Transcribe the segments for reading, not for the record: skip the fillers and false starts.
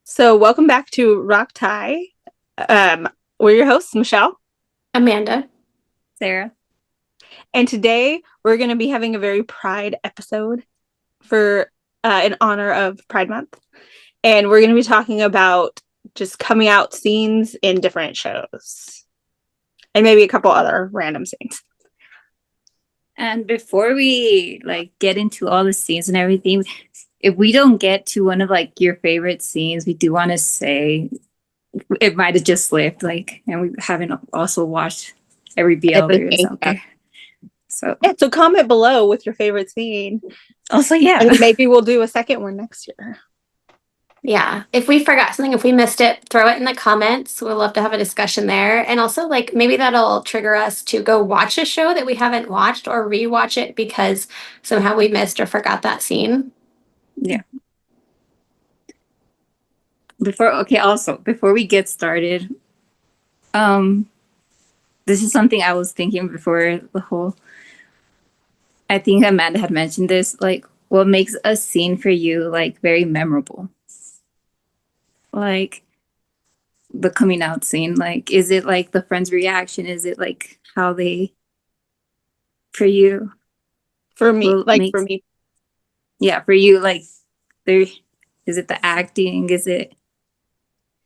So, welcome back to Rock Tie. We're your hosts, Michelle, Amanda. Sarah. and today we're going to be having a very Pride episode for in honor of Pride Month, and we're going to be talking about just coming out scenes in different shows, and maybe a couple other random scenes. And before we get into all the scenes and everything, if we don't get to one of your favorite scenes, we do want to say it might have just slipped, and we haven't also watched every BL there is out there. So yeah, so comment below with your favorite scene. Also, yeah, and maybe we'll do a second one next year. Yeah. If we forgot something, if we missed it, throw it in the comments. We'd love to have a discussion there. And also, maybe that'll trigger us to go watch a show that we haven't watched or rewatch it because somehow we missed or forgot that scene. Yeah. Before we get started, this is something I was thinking before I think Amanda had mentioned this, what makes a scene for you very memorable? Like the coming out scene, is it the friend's reaction? Is it how they, for you? For me, for me. Yeah, for you, there, is it the acting? Is it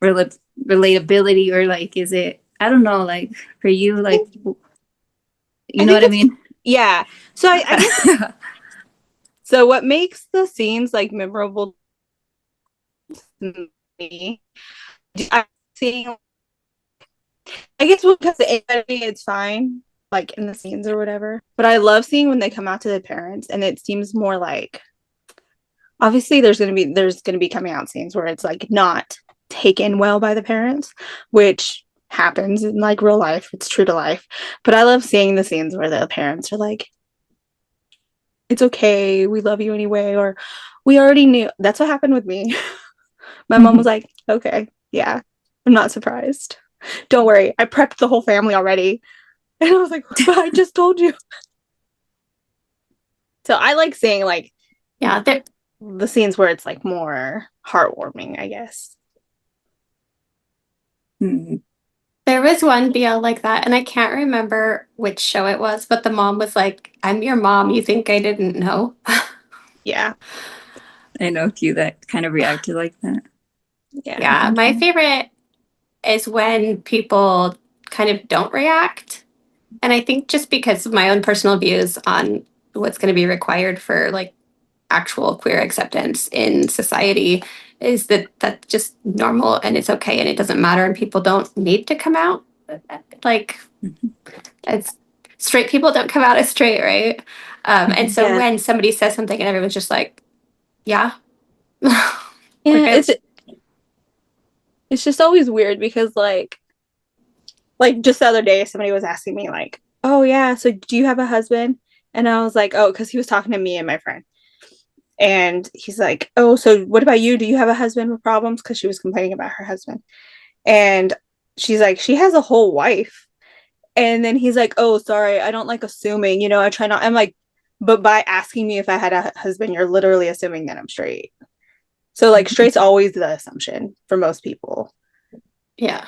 relatability, or is it, I don't know, for you, you know what I mean? Yeah. So I guess so what makes the scenes memorable to me, I'm seeing, I guess because it's fine in the scenes or whatever, but I love seeing when they come out to the parents, and it seems more obviously there's gonna be coming out scenes where it's not taken well by the parents, which happens in real life. It's true to life. But I love seeing the scenes where the parents are it's okay, we love you anyway, or we already knew. That's what happened with me. My mom was like, okay, yeah, I'm not surprised. Don't worry, I prepped the whole family already. And I was like, but I just told you. So I like seeing Yeah, the scenes where it's more heartwarming, I guess. Mm-hmm. there was one BL like that, and I can't remember which show it was, but the mom was like, I'm your mom. You think I didn't know? Yeah. I know a few that kind of reacted like that. Yeah, my favorite is when people kind of don't react. And I think just because of my own personal views on what's going to be required for actual queer acceptance in society is that that's just normal and it's okay and it doesn't matter and people don't need to come out like it's straight people don't come out as straight, right? And so when somebody says something and everyone's just like, yeah. Yeah, it's just always weird because just the other day somebody was asking me oh yeah, so do you have a husband? And I was like, oh, because he was talking to me and my friend, and he's like, oh, so what about you, do you have a husband with problems? Because she was complaining about her husband, and she's like, she has a whole wife. And then he's like, oh, sorry, I don't like assuming, I try not. I'm like, but by asking me if I had a husband, you're literally assuming that I'm straight. So straight's always the assumption for most people. Yeah,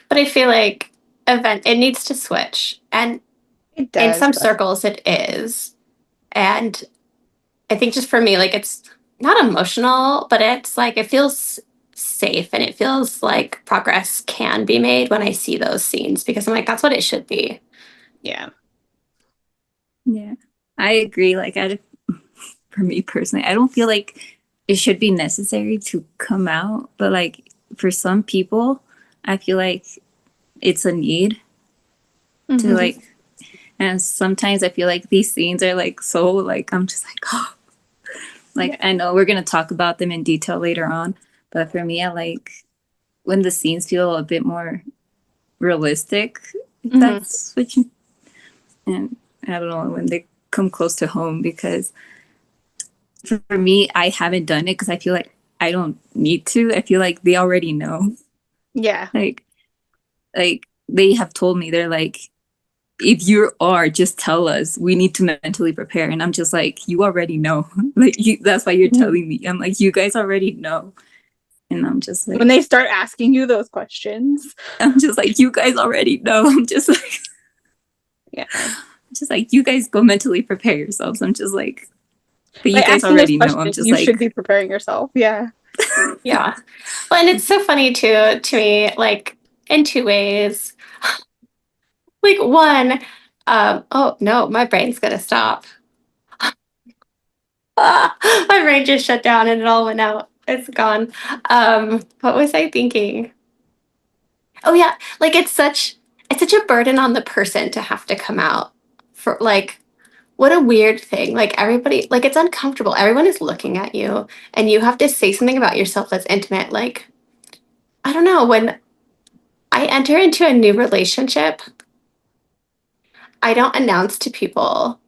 but I feel like it needs to switch, and It in does, some but circles it is. And I think just for me, it's not emotional, but it's it feels safe and it feels like progress can be made when I see those scenes because I'm like, that's what it should be. yeah. Yeah, I agree. For me personally, I don't feel like it should be necessary to come out, but for some people, I feel like it's a need to and sometimes I feel like these scenes are so I'm just oh, I know we're gonna talk about them in detail later on, but for me, I like when the scenes feel a bit more realistic, if that's what you, and I don't know, when they come close to home, because for me, I haven't done it because I feel like I don't need to. I feel like they already know. Yeah. Like they have told me, they're like, if you are, just tell us. We need to mentally prepare. And I'm just like, you already know. That's why you're telling me. I'm like, you guys already know. And I'm just like, when they start asking you those questions, I'm just like, you guys already know. I'm just like, yeah. just like, you guys go mentally prepare yourselves. I'm just like, but you Like guys asking those already know. I'm questions, just you like, should be preparing yourself. Yeah. Yeah. Well, and it's so funny too to me, like in two ways. Like one, oh no, my brain's gonna stop. My brain just shut down and it all went out. It's gone. What was I thinking? Oh yeah, like it's such a burden on the person to have to come out for like what a weird thing. Like everybody, like it's uncomfortable. Everyone is looking at you and you have to say something about yourself that's intimate. Like, I don't know, when I enter into a new relationship, I don't announce to people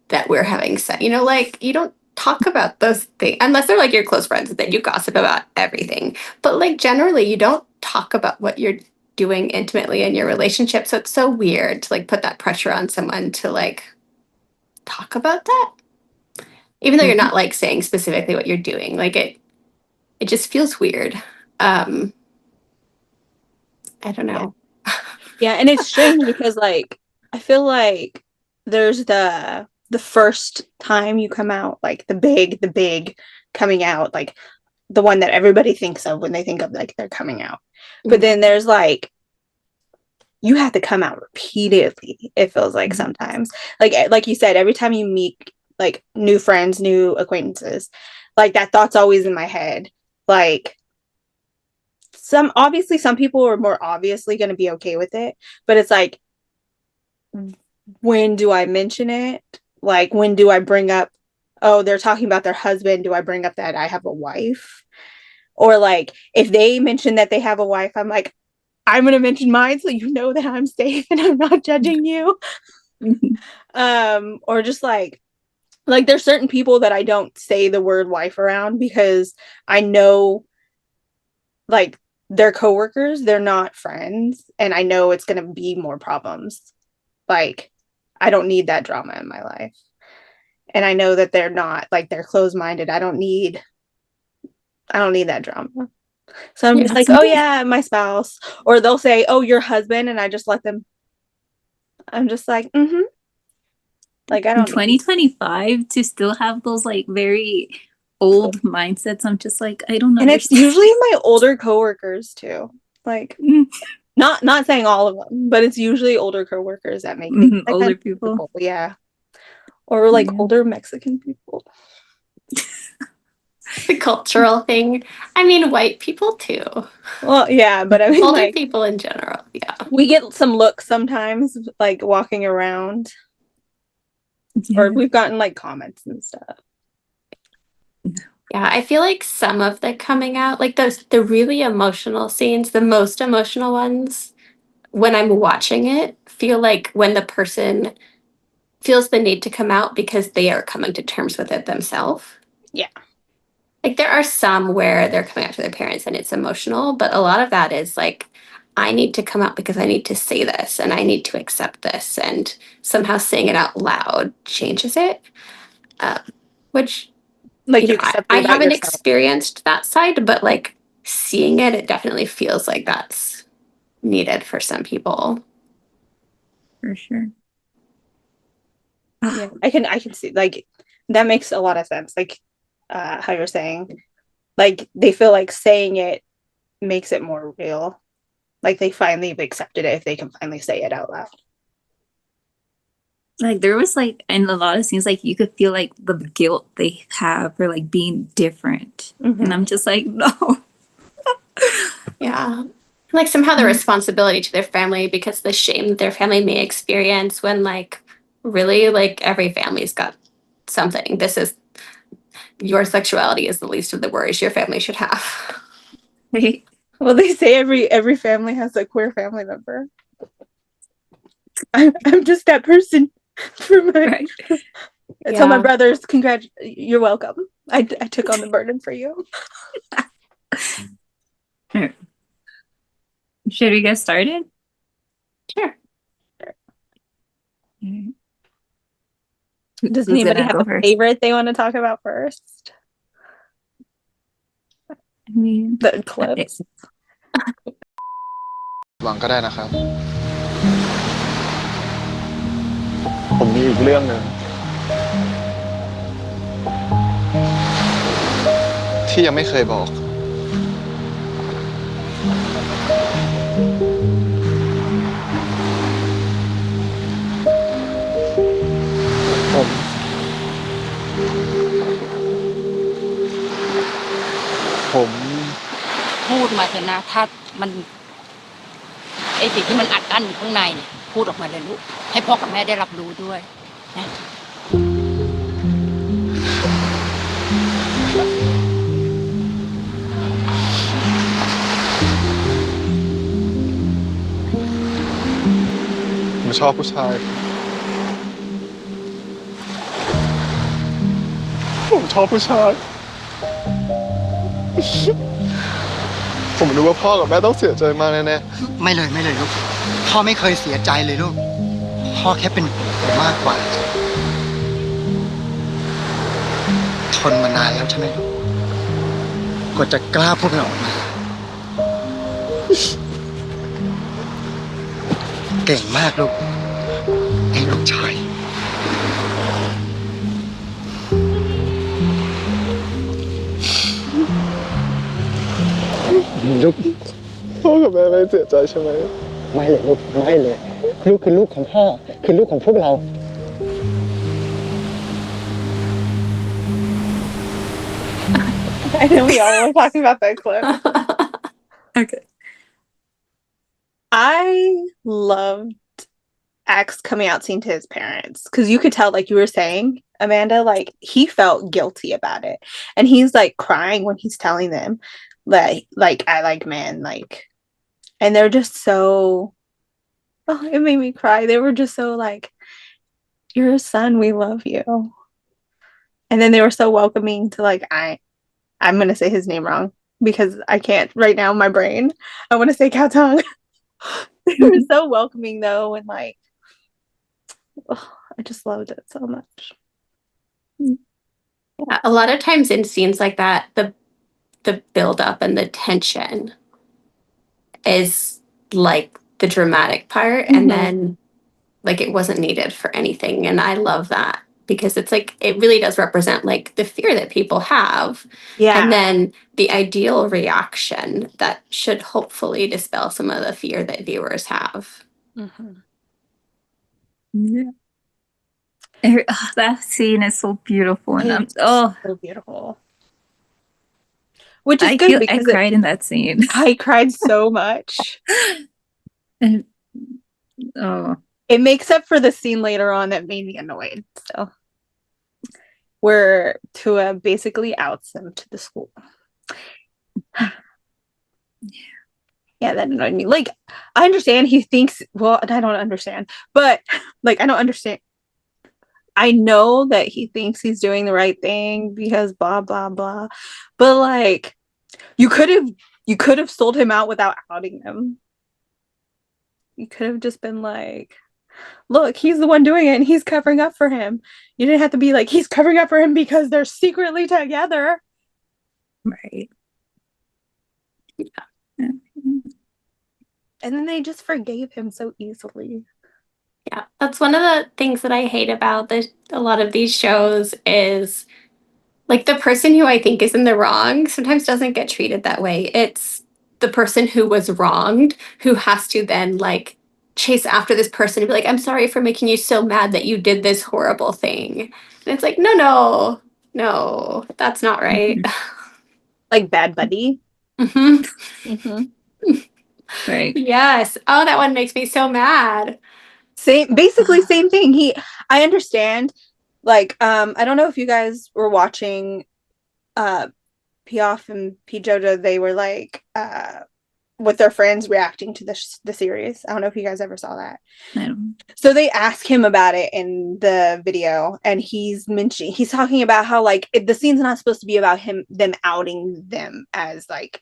that we're having sex. You know, like you don't talk about those things unless they're like your close friends, then you gossip about everything. But like generally, you don't talk about what you're doing intimately in your relationship. So it's so weird to like put that pressure on someone to like talk about that. Even though you're not like saying specifically what you're doing. Like it just feels weird. Um I don't Yeah. know. Yeah, and it's strange because like I feel like there's the first time you come out, like the big coming out, like the one that everybody thinks of when they think of like they're coming out. But then there's like you have to come out repeatedly, it feels like sometimes. Like you said, every time you meet like new friends, new acquaintances, like that thought's always in my head. Like some people are more obviously going to be okay with it, but it's like when do I mention it? Like when do I bring up, oh, they're talking about their husband, do I bring up that I have a wife? Or like if they mention that they have a wife, I'm like, I'm going to mention mine so you know that I'm safe and I'm not judging you. Or just like there's certain people that I don't say the word wife around because I know like they're coworkers, they're not friends, and I know it's going to be more problems. Like I don't need that drama in my life. And I know that they're not like they're closed-minded. I don't need that drama. So I'm Yeah. just like, oh yeah, my spouse. Or they'll say, oh, your husband, and I just let them. I'm just like, mm-hmm. Like I in don't need 2025 to still have those like very old mindsets. I'm just like, I don't and it's understand. usually my older coworkers too. Like not saying all of them, but it's usually older coworkers that make things like Older people. uncomfortable. Yeah. Or like older Mexican people. The cultural thing. I mean, white people too. Well, yeah, but I mean Older like people in general. Yeah. we get some looks sometimes like walking around. Or we've gotten like comments and stuff. Yeah, I feel like some of the coming out, like those the really emotional scenes, the most emotional ones, when I'm watching it, feel like when the person feels the need to come out because they are coming to terms with it themselves. Yeah. Like there are some where they're coming out to their parents and it's emotional, but a lot of that is like, I need to come out because I need to say this and I need to accept this, and somehow saying it out loud changes it. Which Like you you know, accept I it about haven't yourself. experienced that side, but like seeing it, it definitely feels like that's needed for some people. For sure. Yeah. I can see like that makes a lot of sense. Like how you're saying. Like they feel like saying it makes it more real. Like they finally have accepted it if they can finally say it out loud. Like there was like in a lot of scenes, like you could feel like the guilt they have for like being different. And I'm just like, no. Yeah. Like somehow the responsibility to their family because the shame that their family may experience when like really like every family's got something. This is your sexuality is the least of the worries your family should have. Well, they say every family has a queer family member. I'm just that person for my. Right. I tell my brothers, you're welcome. I took on the burden for you. Should we get started? Sure. Does Who's anybody gonna have go a first? favorite they want to talk about first? I mean, The clips. หวังก็ได้นะครับ ผมมีอีกเรื่องหนึ่งที่ยังไม่เคยบอก ผม พูดมาเถอะนะถ้ามันไอ้สิ่งที่มันอัดอั้นอยู่ข้างในเนี่ยพูดออกมาเลยลูกให้พ่อกับแม่ได้รับรู้ด้วยนะ ผมชอบผู้ชาย ผมชอบผู้ชาย ผมรู้ว่าพ่อกับแม่ต้องเสียใจมากแน่ ไม่เลยลูกพ่อไม่เคยเสียใจเลยลูกพ่อแค่เป็นห่วงหนูมากกว่าทนมานานแล้วใช่ไหมลูกกว่าจะกล้าพูดมันออกมาเก่งมากลูกไอ้ลูกชาย ลูก ๆพ่อกับแม่ไม่เสียใจใช่ไหม ไม่เลยลูกไม่เลย ลูกคือลูกของพ่อคือลูกของพวกเรา I know we all were talking about that clip. okay. I loved Axe coming out saying to his parents because you could tell, like you were saying, Amanda, like he felt guilty about it, and he's like crying when he's telling them, like I like men, like, and they're just so. Oh, it made me cry. They were just so like, "You're a son. We love you," and then they were so welcoming to like I'm gonna say his name wrong because I can't right now in my brain. I want to say Cao Tong. They were so welcoming though, and like, oh, I just loved it so much. Yeah, a lot of times in scenes like that, the build up and the tension is like the dramatic part, and then like it wasn't needed for anything. And I love that because it's like it really does represent like the fear that people have, Yeah, and then the ideal reaction that should hopefully dispel some of the fear that viewers have. Yeah. That scene is so beautiful, and it's oh, so beautiful. Which is good I because cried in that scene. I cried so much. And, oh, It makes up for the scene later on that made me annoyed. So, where Tua basically outs him to the school. Yeah, that annoyed me. Like, I understand he thinks, well, I don't understand, but like, I don't understand. I know that he thinks he's doing the right thing because blah, blah, blah. But like, you could have sold him out without outing him. You could have just been like, look, he's the one doing it and he's covering up for him. You didn't have to be like, he's covering up for him because they're secretly together. right. And then they just forgave him so easily. Yeah, that's one of the things that I hate about a lot of these shows is like the person who I think is in the wrong sometimes doesn't get treated that way. It's the person who was wronged who has to then like chase after this person and be like, I'm sorry for making you so mad that you did this horrible thing. And it's like, no, that's not right. Like Bad Buddy. Right. Yes. Oh, that one makes me so mad. Basically same thing. I understand. Like, I don't know if you guys were watching Piaf and P Jojo, they were like with their friends reacting to the series. I don't know if you guys ever saw that. So they ask him about it in the video, and he's talking about how like the scene's not supposed to be about them outing them as like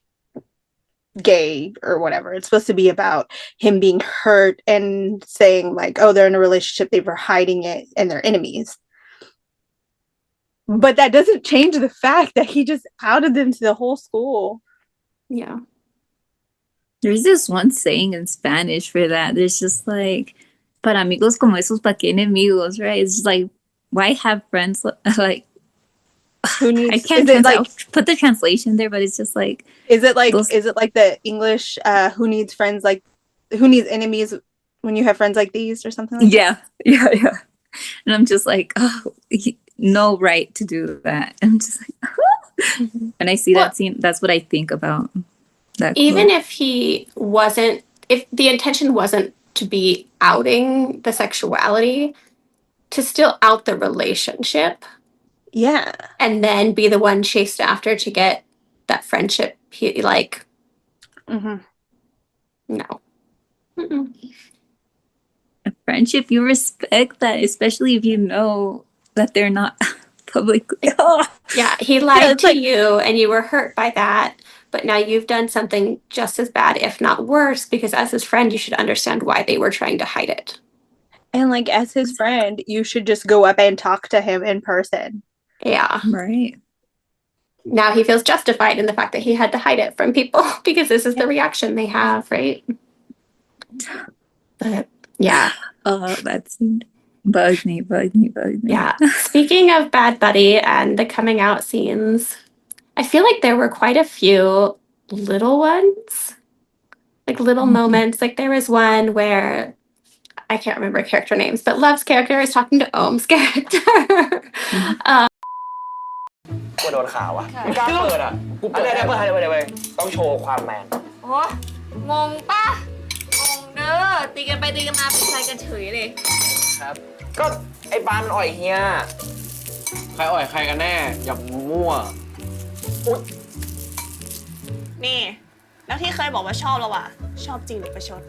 gay or whatever. It's supposed to be about him being hurt and saying like, oh, they're in a relationship, they were hiding it, and they're enemies. But that doesn't change the fact that he just outed them to the whole school. Yeah. There's this one saying in Spanish for that. There's just like, para amigos como esos, pa qué enemigos, right? It's just like, why have friends like, Who I needs? can't Is it translate. like? I'll put the translation there, but it's just like Is it like? those. Is it like the English? Who needs friends like? Who needs enemies when you have friends like these or something like that? Yeah, yeah, yeah. And I'm just like, oh, no right to do that. I'm just like, when I see Well- that scene, that's what I think about that. Even quote. if he wasn't, if the intention wasn't to be outing the sexuality, to still out the relationship Yeah. and then be the one chased after to get that friendship, he like, Hmm. no. Mm-mm. A friendship, you respect that, especially if you know that they're not publicly. Oh. Yeah, he lied it's to like- you and you were hurt by that, but now you've done something just as bad, if not worse, because as his friend, you should understand why they were trying to hide it. And like as his friend, you should just go up and talk to him in person. Yeah. Right. Now he feels justified in the fact that he had to hide it from people because this is the reaction they have, right? But yeah. Oh, that scene bugged me. Yeah. Speaking of Bad Buddy and the coming out scenes, I feel like there were quite a few little ones, like little moments. Like there was one where I can't remember character names, but Love's character is talking to Ohm's character. กลัวโดนข่าวอะไม่กล้าเปิดอะกูเปิดได้เปิดเลยต้องโชว์ความแมน โอ้งงปะงงเด้อตีกันไปตีกันมาเป็นชายกันเฉยเลย ครับ ก็ไอ้ปานอ่อยเฮีย ใครอ่อยใครกันแน่ อย่ามั่ว นี่ แล้วที่เคยบอกว่าชอบเราอะชอบจริงหรือประชด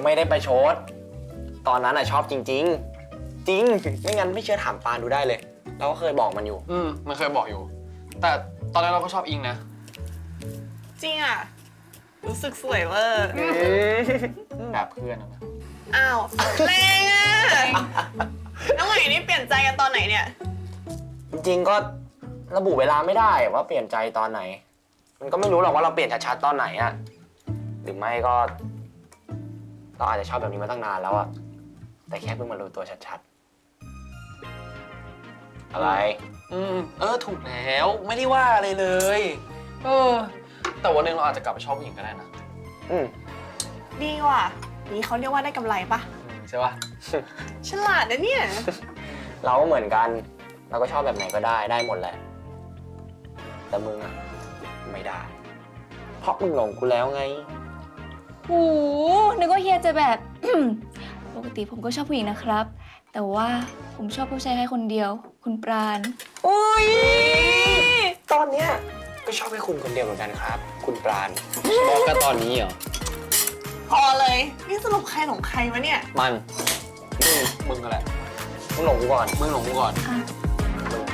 ไม่ได้ประชด ตอนนั้นอะชอบจริง ๆ จริง ไม่งั้นไม่เชื่อถามปานดูได้เลย เราก็เคยบอกมันอยู่ มันเคยบอกอยู่ แต่ตอนนั้นเราก็ชอบอิงนะ จริงอะรู้สึกสวยเวอร์ แบบเพื่อนนะ อ้าวแรงอะแล้วไงนี่เปลี่ยนใจกันตอนไหนเนี่ย จริงๆก็ระบุเวลาไม่ได้ว่าเปลี่ยนใจตอนไหน มันก็ไม่รู้หรอกว่าเราเปลี่ยนชัดๆตอนไหนอะหรือไม่ก็ เราอาจจะชอบแบบนี้มาตั้งนานแล้วอะแต่แค่เพิ่งมารู้ตัวชัดๆ อะไร ถูกแล้ว ไม่ได้ว่าอะไรเลย แต่วันหนึงเราอาจจะกลับไปชอบผู้หญิงก็ได้นะ ดีว่ะนี่เขาเรียกว่าได้กำไรปะ ใช่ปะ ฉลาดนะเนี่ย เราก็เหมือนกัน เราก็ชอบแบบไหนก็ได้หมดแหละ แต่มึงอะไม่ได้ เพราะมึงหลงกูแล้วไง โหนึกว่าเฮียจะแบบ ปกติผมก็ชอบผู้หญิงนะครับ แต่ว่าผมชอบผู้ชายแค่คนเดียว คุณปราณ อุ้ย ตอนเนี้ยก็ชอบให้คุณคนเดียวเหมือนกันครับ คุณปราณ บอกกันตอนนี้เหรอ พอเลย นี่สรุปใครหลงใครวะเนี่ย มันมึงก็แหละ มึงหลงกูก่อน มึงหลงกูก่อน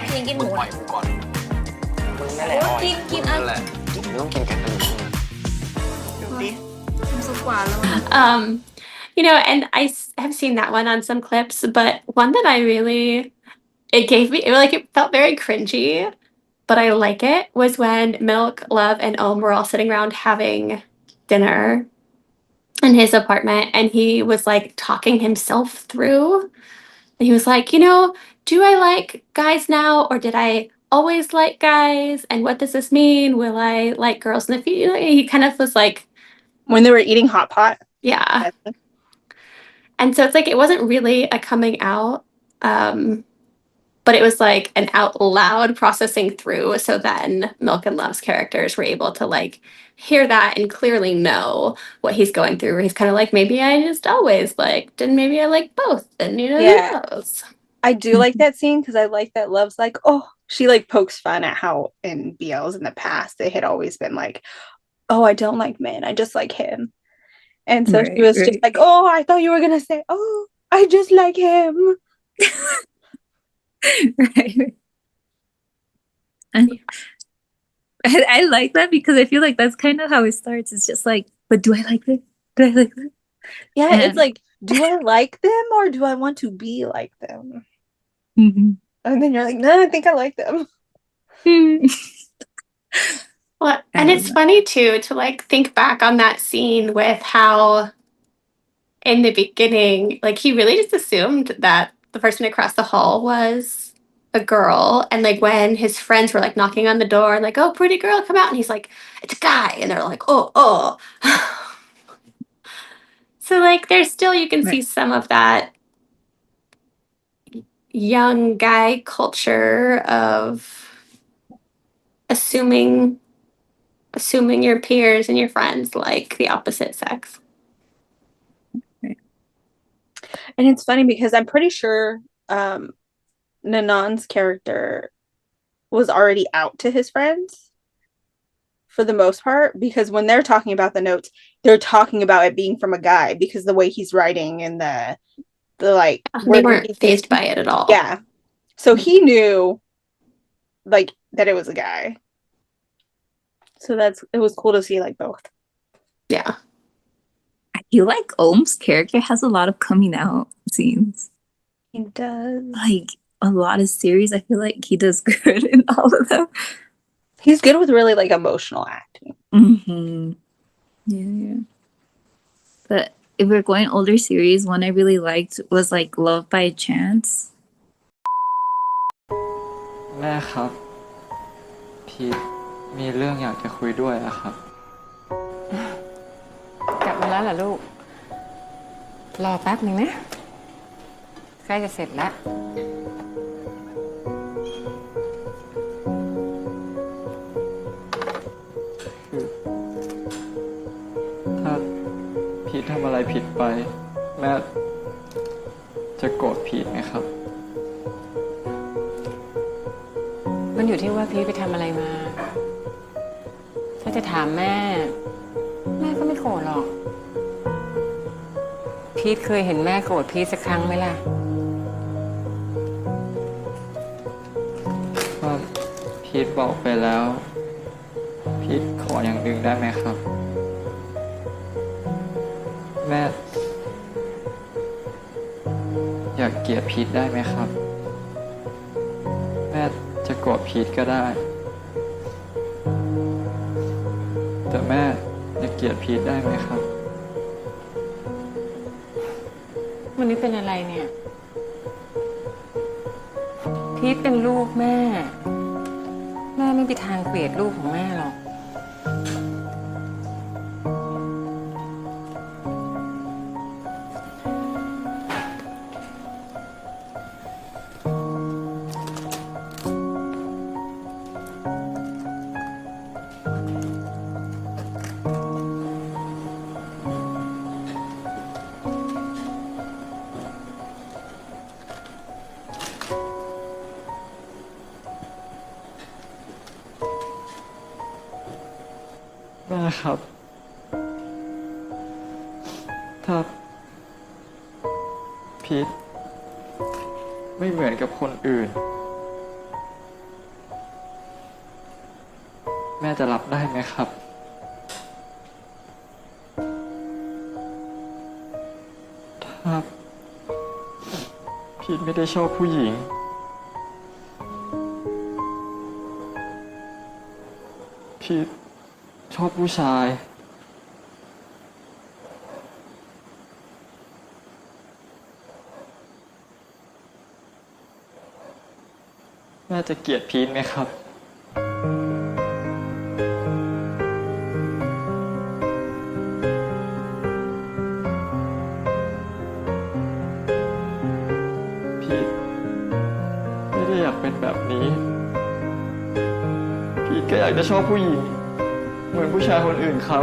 เฮียกินห มึ มู งปล่อยกูก่อน มึงนั่นแหละอ่อย กิน มึง อ่ะ นั่นแหละ มึงต้องกินกันตลอด ดูดิ สุกกว่าแล้ว You know, and have seen that one on some clips, but one that I really, it gave me, it felt very cringy, but I like it, was when Milk, Love, and Ohm were all sitting around having dinner in his apartment, and he was like talking himself through. And he was like, you know, do I like guys now, or did I always like guys? And what does this mean? Will I like girls in the future? He kind of was like, When they were eating hot pot. yeah. And so it's like it wasn't really a coming out, but it was like an out loud processing through. So then Milk and Love's characters were able to like hear that and clearly know what he's going through. Where he's kind of like, maybe I just always liked, and maybe I like both, and you know, Yeah. who knows? I do like that scene because I like that Love's like, oh, she like pokes fun at how in BLs in the past they had always been like, oh, I don't like men, I just like him. And so she was just like, oh, I thought you were gonna say, oh, I just like him. Right. I like that because I feel like that's kind of how it starts. It's just like, but do I like this? Do I like this? Yeah, Yeah. it's like, do I like them or do I want to be like them? Mm-hmm. And then you're like, no, I think I like them. Well, I and love it's that. funny too to like think back on that scene with how in the beginning, like he really just assumed that the person across the hall was a girl. And like when his friends were like knocking on the door, like, oh, pretty girl, come out. And he's like, it's a guy. And they're like, oh. So like there's still, you can see Right. some of that young guy culture of assuming your peers and your friends like the opposite sex. And it's funny because I'm pretty sure Nanon's character was already out to his friends for the most part, because when they're talking about the notes, they're talking about it being from a guy because the way he's writing and the like They weren't fazed by it at all. Yeah. So he knew like that it was a guy. So it was cool to see like both. Yeah. I feel like Ohm's character has a lot of coming out scenes. He does. Like a lot of series, I feel like he does good in all of them. He's good with really like emotional acting. Mm-hmm. Yeah. But if we're going older series, one I really liked was like Love by Chance. แม่ครับ พีทมีเรื่องอยากจะคุยด้วยอะครับ กลับมาแล้วเหรอลูก รอแป๊บหนึ่งนะ ใกล้จะเสร็จแล้ว ถ้าพีททำอะไรผิดไป แม่จะโกรธพีทไหมครับ มันอยู่ที่ว่าพีทไปทำอะไรมา ถ้าจะถามแม่ แม่ก็ไม่โกรธหรอก พีทเคยเห็นแม่โกรธพีทสักครั้งไหมล่ะ ถ้าพีทบอกไปแล้ว พีทขออย่างหนึ่งได้ไหมครับ แม่อยากเกลียดพีทได้ไหมครับ แม่จะโกรธพีทก็ได้ แต่แม่จะเกลียดพีทได้ไหมครับ วันนี้เป็นอะไรเนี่ย พีทเป็นลูกแม่ แม่ไม่มีทางเกลียดลูกของแม่หรอก แม่ครับ ถ้าพีทไม่เหมือนกับคนอื่น แม่จะรับได้ไหมครับ ถ้าพีทไม่ได้ชอบผู้หญิง พีทชอบผู้ชาย แม่จะเกลียดพีทไหมครับ พีทไม่ได้อยากเป็นแบบนี้ พีทก็อยากจะชอบผู้หญิง เหมือนผู้ชายคนอื่นเขา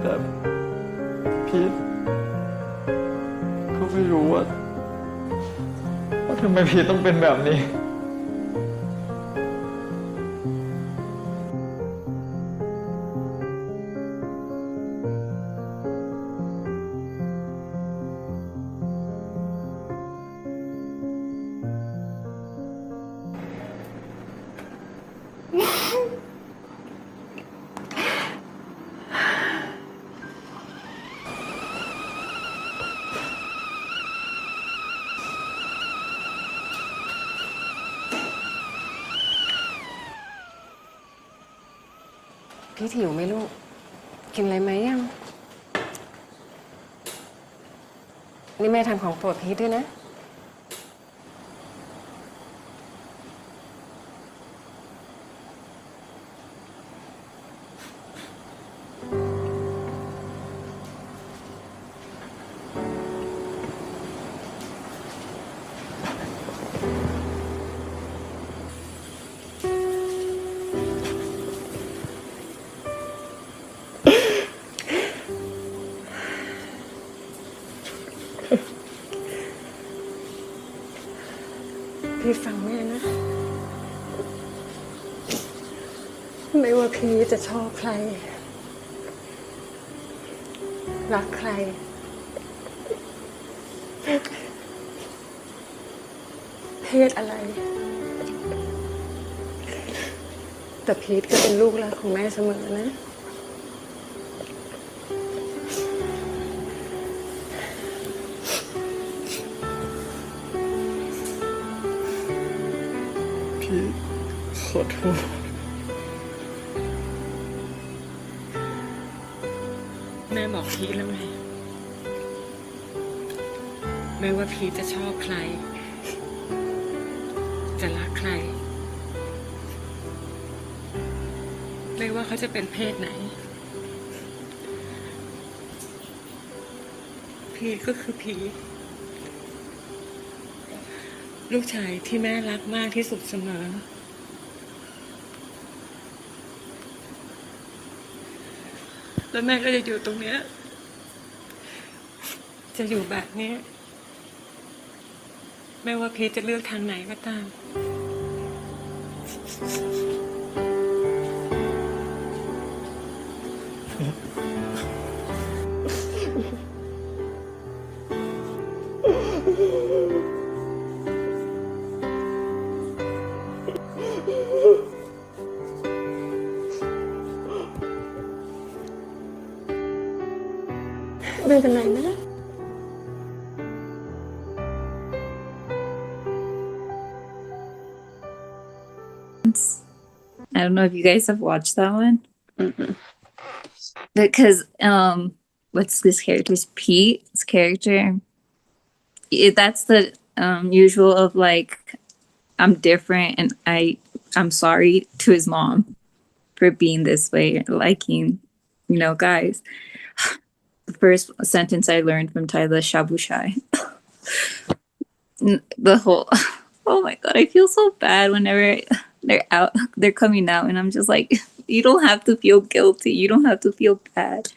แต่พีทเขาไม่รู้ว่าทำไมพีทต้องเป็นแบบนี้ พ พี่หิวไหมลูก กินอะไรไหมยัง นี่แม่ทำของโปรดพีทด้วยนะ พี่ฟังแม่นะ ไม่ว่าพี่จะชอบใคร รักใคร เพศอะไร แต่พีทก็เป็นลูกรักของแม่เสมอนะ พี่ขอโทษ แม่บอกพีทแล้วไงไม่ว่าพีทจะชอบใคร จะรักใคร ไม่ว่าเขาจะเป็นเพศไหน พีทก็คือพีทลูกชายที่แม่รักมากที่สุดเสมอ แล้วแม่ก็จะอยู่ตรงเนี้ย จะอยู่แบบนี้ ไม่ว่าพีทจะเลือกทางไหนก็ตาม ไม่เป็นไรนะ I don't know if you guys have watched that one. Because what's this character's Pete's character? That's the usual of like, I'm different and I'm sorry to his mom for being this way, liking, guys. The first sentence I learned from Tyler Shabushai. The whole, oh my god, I feel so bad whenever they're coming out, and I'm just like, you don't have to feel guilty, you don't have to feel bad.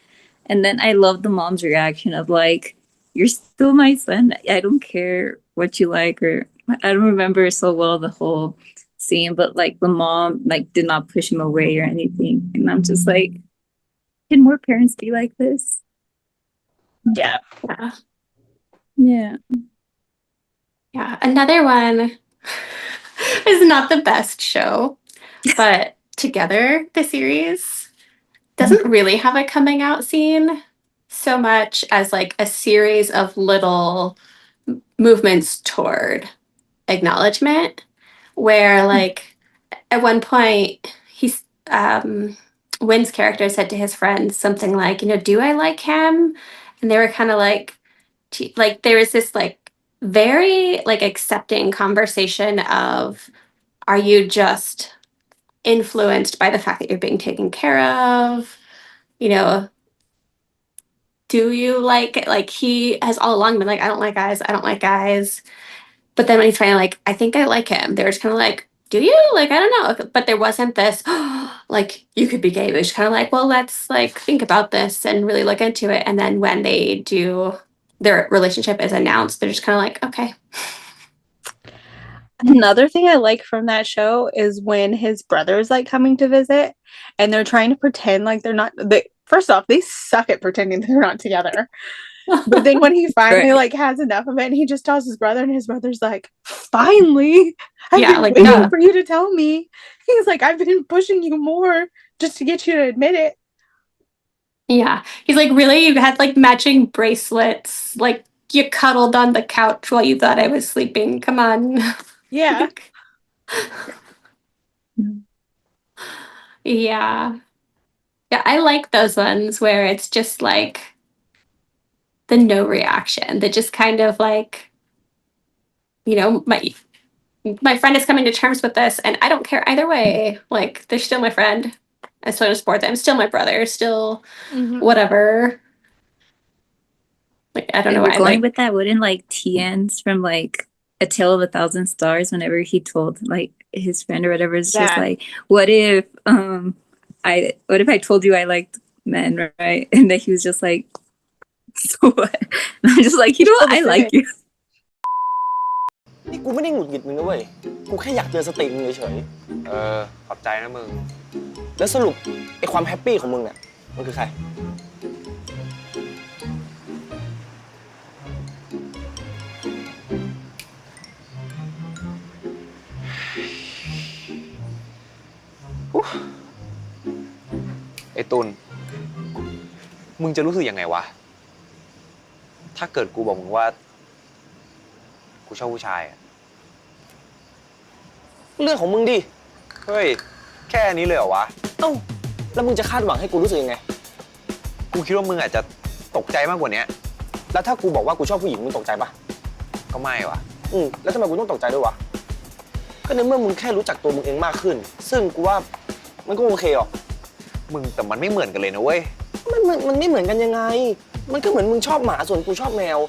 And then I love the mom's reaction of like, you're still my son, I don't care what you like, or I don't remember so well the whole scene, but like the mom like did not push him away or anything, and I'm just like, can more parents be like this? Yeah. Another one is not the best show, but Together, the series, doesn't really have a coming out scene so much as like a series of little movements toward acknowledgement, where like at one point he's Wynn's character said to his friends something like, do I like him? And they were kind of like there was this like very like accepting conversation of, are you just influenced by the fact that you're being taken care of? Do you like he has all along been like, I don't like guys. But then when he's finally like, I think I like him, they're just kind of like, do you? Like, I don't know. But there wasn't this, like, you could be gay. It was kind of like, well, let's like think about this and really look into it. And then when they do, their relationship is announced, they're just kind of like, okay. Another thing I like from that show is when his brother's like coming to visit and they're trying to pretend like they're not. First off, they suck at pretending they're not together. But then when he finally like has enough of it and he just tells his brother, and his brother's like, finally, I've been waiting for you to tell me. He's like, I've been pushing you more just to get you to admit it. Yeah. He's like, really? You had like matching bracelets. Like you cuddled on the couch while you thought I was sleeping. Come on. Yeah. Yeah. Yeah, I like those ones where it's just like the no reaction, that just kind of like, you know, my friend is coming to terms with this and I don't care either way. Like they're still my friend. I still don't support them. Still my brother. Still whatever. Like I don't If know we're why. going Like with that, wouldn't like Tien's from like A Tale of a Thousand Stars, whenever he told like his friend or whatever, it's just Yeah. like, what if I told you I liked men, right? And then he was just like, so what? And I'm just like, you know what? I like you. นี่กูไม่ได้หงุดหงิดมึงนะเว้ย กูแค่อยากเตือนสติมึงเฉย ขอบใจนะมึง ๆ แล้วสรุปไอ้ความแฮปปี้ของมึงเนี่ยมันคือใคร ไอ้ตุลมึงจะรู้สึกยังไงวะ ถ้าเกิดกูบอกมึงว่า กูชอบผู้ชายอะ เรื่องของมึงดิ เฮ้ย แค่นี้เลยเหรอวะ เอ้า แล้วมึงจะคาดหวังให้กูรู้สึกยังไง กูคิดว่ามึงอาจจะตกใจมากกว่านี้ แล้วถ้ากูบอกว่ากูชอบผู้หญิงมึงตกใจปะ ก็ไม่วะ แล้วทำไมกูต้องตกใจด้วยวะ ก็ในเมื่อมึงแค่รู้จักตัวมึงเองมากขึ้น ซึ่งกูว่ามันก็โอเคหรอก มึงแต่มันไม่เหมือนกันเลยนะเว้ย มันไม่เหมือนกันยังไง มันก็เหมือนมึงชอบหมาส่วนกูชอบแมว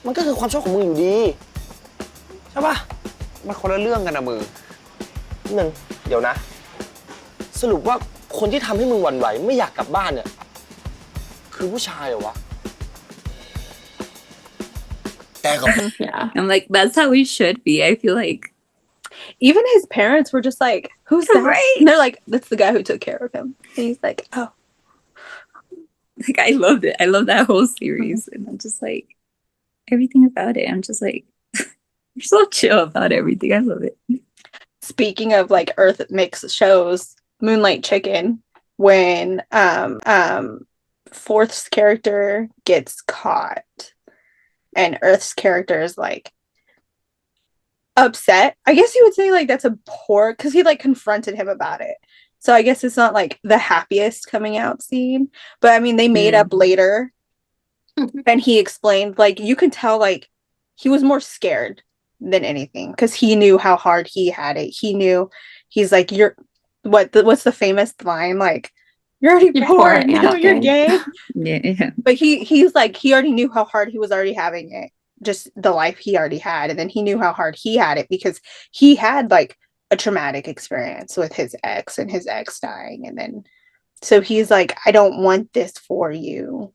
มันก็คือความชอบของมึงอยู่ดี ใช่ปะ มันคนละเรื่องกันนะมึง หนึ่งเดี๋ยวนะ สรุปว่าคนที่ทำให้มึงหวั่นไหวไม่อยากกลับบ้านเนี่ย คือผู้ชายเหรอวะ yeah. I'm like, that's how it should be. I feel like even his parents were just like, who's that? Right. And they're like, that's the guy who took care of him. And he's like, oh. like I loved it. I love that whole series. And I'm just like, everything about it. I'm just like, you're so chill about everything. I love it. Speaking of like Earth mix shows, Moonlight Chicken, when Fourth's character gets caught and Earth's character is like upset. I guess you would say like that's a poor, because he like confronted him about it. So I guess it's not like the happiest coming out scene. But I mean, they made up later and he explained, like, you can tell like he was more scared than anything because he knew how hard he had it. He knew, he's like, what's the famous line? Like, you're already born, you know, you're gay. Yeah. But he's like, he already knew how hard he was already having it, just the life he already had. And then he knew how hard he had it because he had like a traumatic experience with his ex and his ex dying. And then, so he's like, I don't want this for you.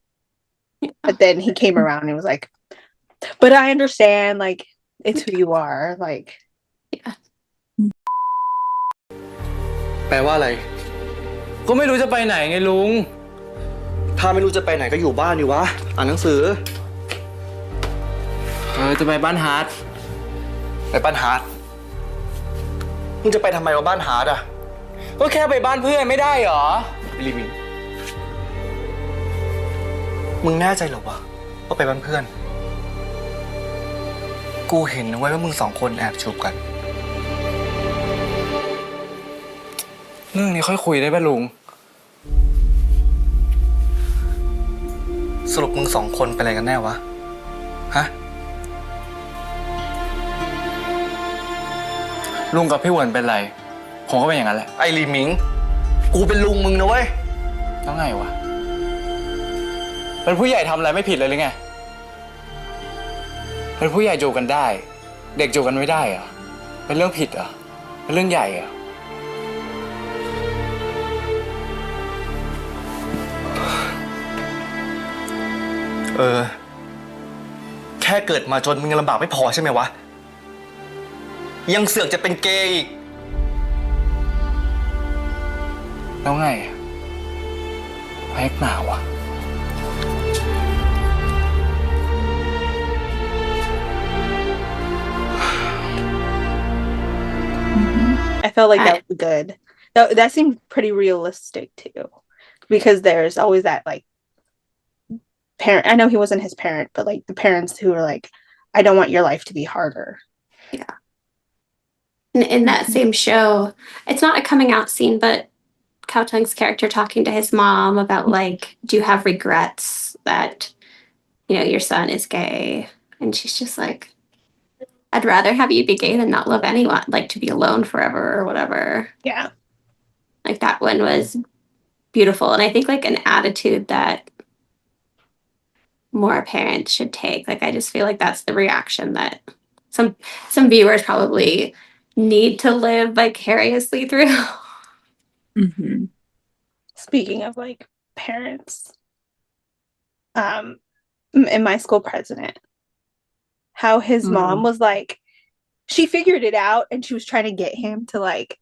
But then he came around and was like, but I understand, like, it's who you are. Like, yeah. แปลว่าอะไร ก็ไม่รู้จะไปไหนไงลุง ถ้าไม่รู้จะไปไหนก็อยู่บ้านดิวะ อ่านหนังสือ จะไปบ้านฮาร์ด ไปบ้านฮาร์ด มึงจะไปทำไมวะบ้านฮาร์ดอ่ะ ก็แค่ไปบ้านเพื่อนไม่ได้เหรอ ลิมิน มึงแน่ใจเหรอวะว่าไปบ้านเพื่อน กูเห็นนะเว้ยว่ามึงสองคนแอบจูบกัน เรื่องนี้ค่อยคุยได้ป่ะลุง สรุปมึงสองคนเป็นอะไรกันแน่วะ ฮะ ลุงกับพี่หวนเป็นไร ผมก็เป็นอย่างนั้นแหละ ไอ้ลีมิง กูเป็นลุงมึงนะเว้ย แล้วไงวะ เป็นผู้ใหญ่ทำอะไรไม่ผิดเลยหรือไง เป็นผู้ใหญ่จูบกันได้ เด็กจูบกันไม่ได้เหรอ เป็นเรื่องผิดเหรอ เป็นเรื่องใหญ่เหรอ แค่เกิดมาจนมึงยังลำบากไม่พอใช่ไหมวะ ยังเสือกจะเป็นเกย์อีก แล้วไงแพ็กหนาวะ I felt like that was good. That seemed pretty realistic too, because there's always that like parent. I know he wasn't his parent, but like the parents who are like, I don't want your life to be harder. Yeah. In that same show, it's not a coming out scene, but Cao Tung's character talking to his mom about like, do you have regrets that, you know, your son is gay? And she's just like, I'd rather have you be gay than not love anyone, like to be alone forever or whatever. Yeah. Like that one was beautiful. And I think like an attitude that more parents should take. Like I just feel like that's the reaction that some viewers probably need to live vicariously through. Mm-hmm. Speaking of like parents, in my school president, how his mom was like, she figured it out and she was trying to get him to like,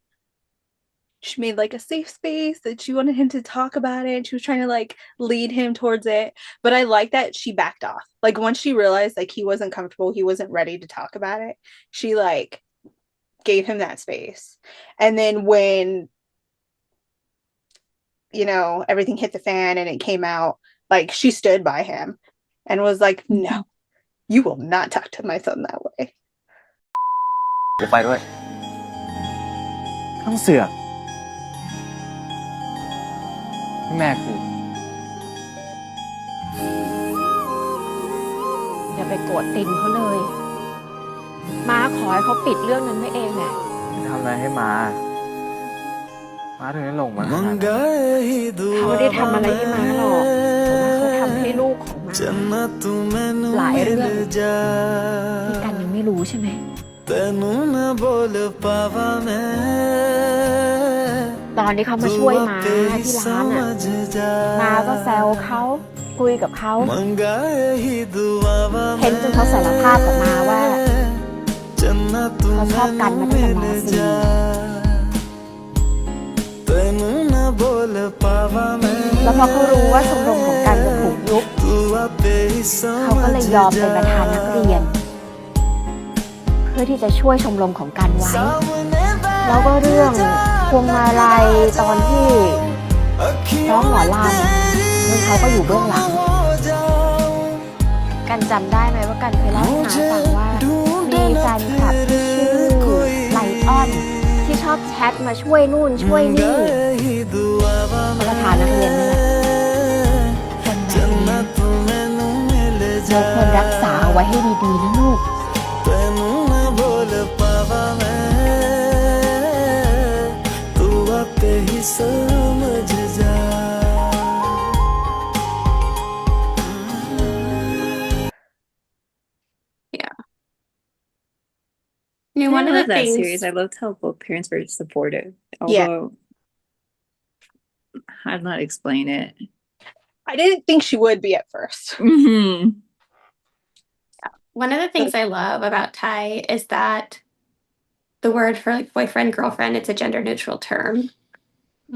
she made like a safe space that she wanted him to talk about it, and she was trying to like lead him towards it. But I like that she backed off. Like once she realized like he wasn't comfortable, he wasn't ready to talk about it, she like gave him that space. And then when, you know, everything hit the fan and it came out, like she stood by him and was like, no, you will not talk to my son that way. กูไปด้วยต้องเสือกแม่กู อย่าไปโกรธตินเขาเลย ม้าขอให้เขาปิดเรื่องนั้นไว้เองแหละ ทำอะไรให้ม้าถึงได้หลงมาขนาดนั้น เขาไม่ได้ทำอะไรให้ม้าหรอกแต่ว่าเขาทำให้ลูกของม้าหลายเรื่องที่กันยังไม่รู้ใช่ไหม ตอนที่เขามาช่วยม้าที่ร้านอ่ะม้าก็แซวเขาคุยกับเขาเห็นจนเขาสารภาพกับม้าว่าเขาชอบกันมาตั้งแต่ม.4 แล้วพอเขารู้ว่าชมรมของกันจะถูกยุบเขาก็เลยยอมเป็นประธานนักเรียนเพื่อที่จะช่วยชมรมของกันไว้แล้วก็เรื่องพวงมาลัยตอนที่ร้องหมอลำซึ่งเขาก็อยู่เบื้องหลังกันจำได้ไหมว่ากันเคยเล่าให้ม้าฟังว่ามีแฟนคลับที่ชื่อไลออนที่ชอบแชทมาช่วยนู่นช่วยนี่ประธานนักเรียนนี่แหละคนแบบนี้เราควรรักษาไว้ให้ดีๆนะลูก Yeah. You know, one I of love the that things series. I loved how both parents were supportive. Yeah. Although I'd not explain it. I didn't think she would be at first. Mm-hmm. one of the things I love about Thai is that the word for like boyfriend, girlfriend, it's a gender neutral term.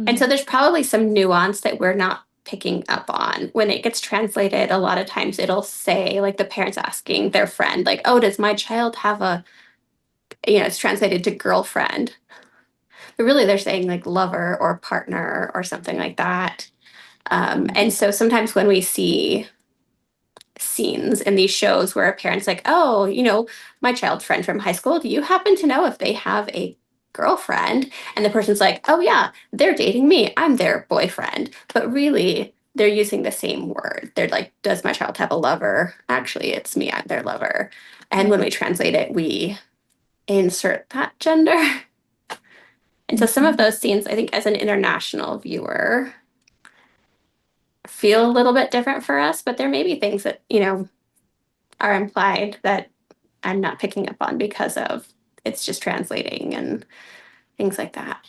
And so there's probably some nuance that we're not picking up on. When it gets translated, a lot of times it'll say, like the parents asking their friend, like, oh, does my child have a, you know, it's translated to girlfriend. But really they're saying like lover or partner or something like that. And so sometimes when we see scenes in these shows where a parent's like, oh, you know, my child's friend from high school, do you happen to know if they have a girlfriend? And the person's like, oh yeah, they're dating me, I'm their boyfriend. But really they're using the same word. They're like, does my child have a lover? Actually, it's me, I'm their lover. And when we translate it, we insert that gender. And so some of those scenes, I think as an international viewer, feel a little bit different for us, but there may be things that, you know, are implied that I'm not picking up on because of it's just translating and things like that.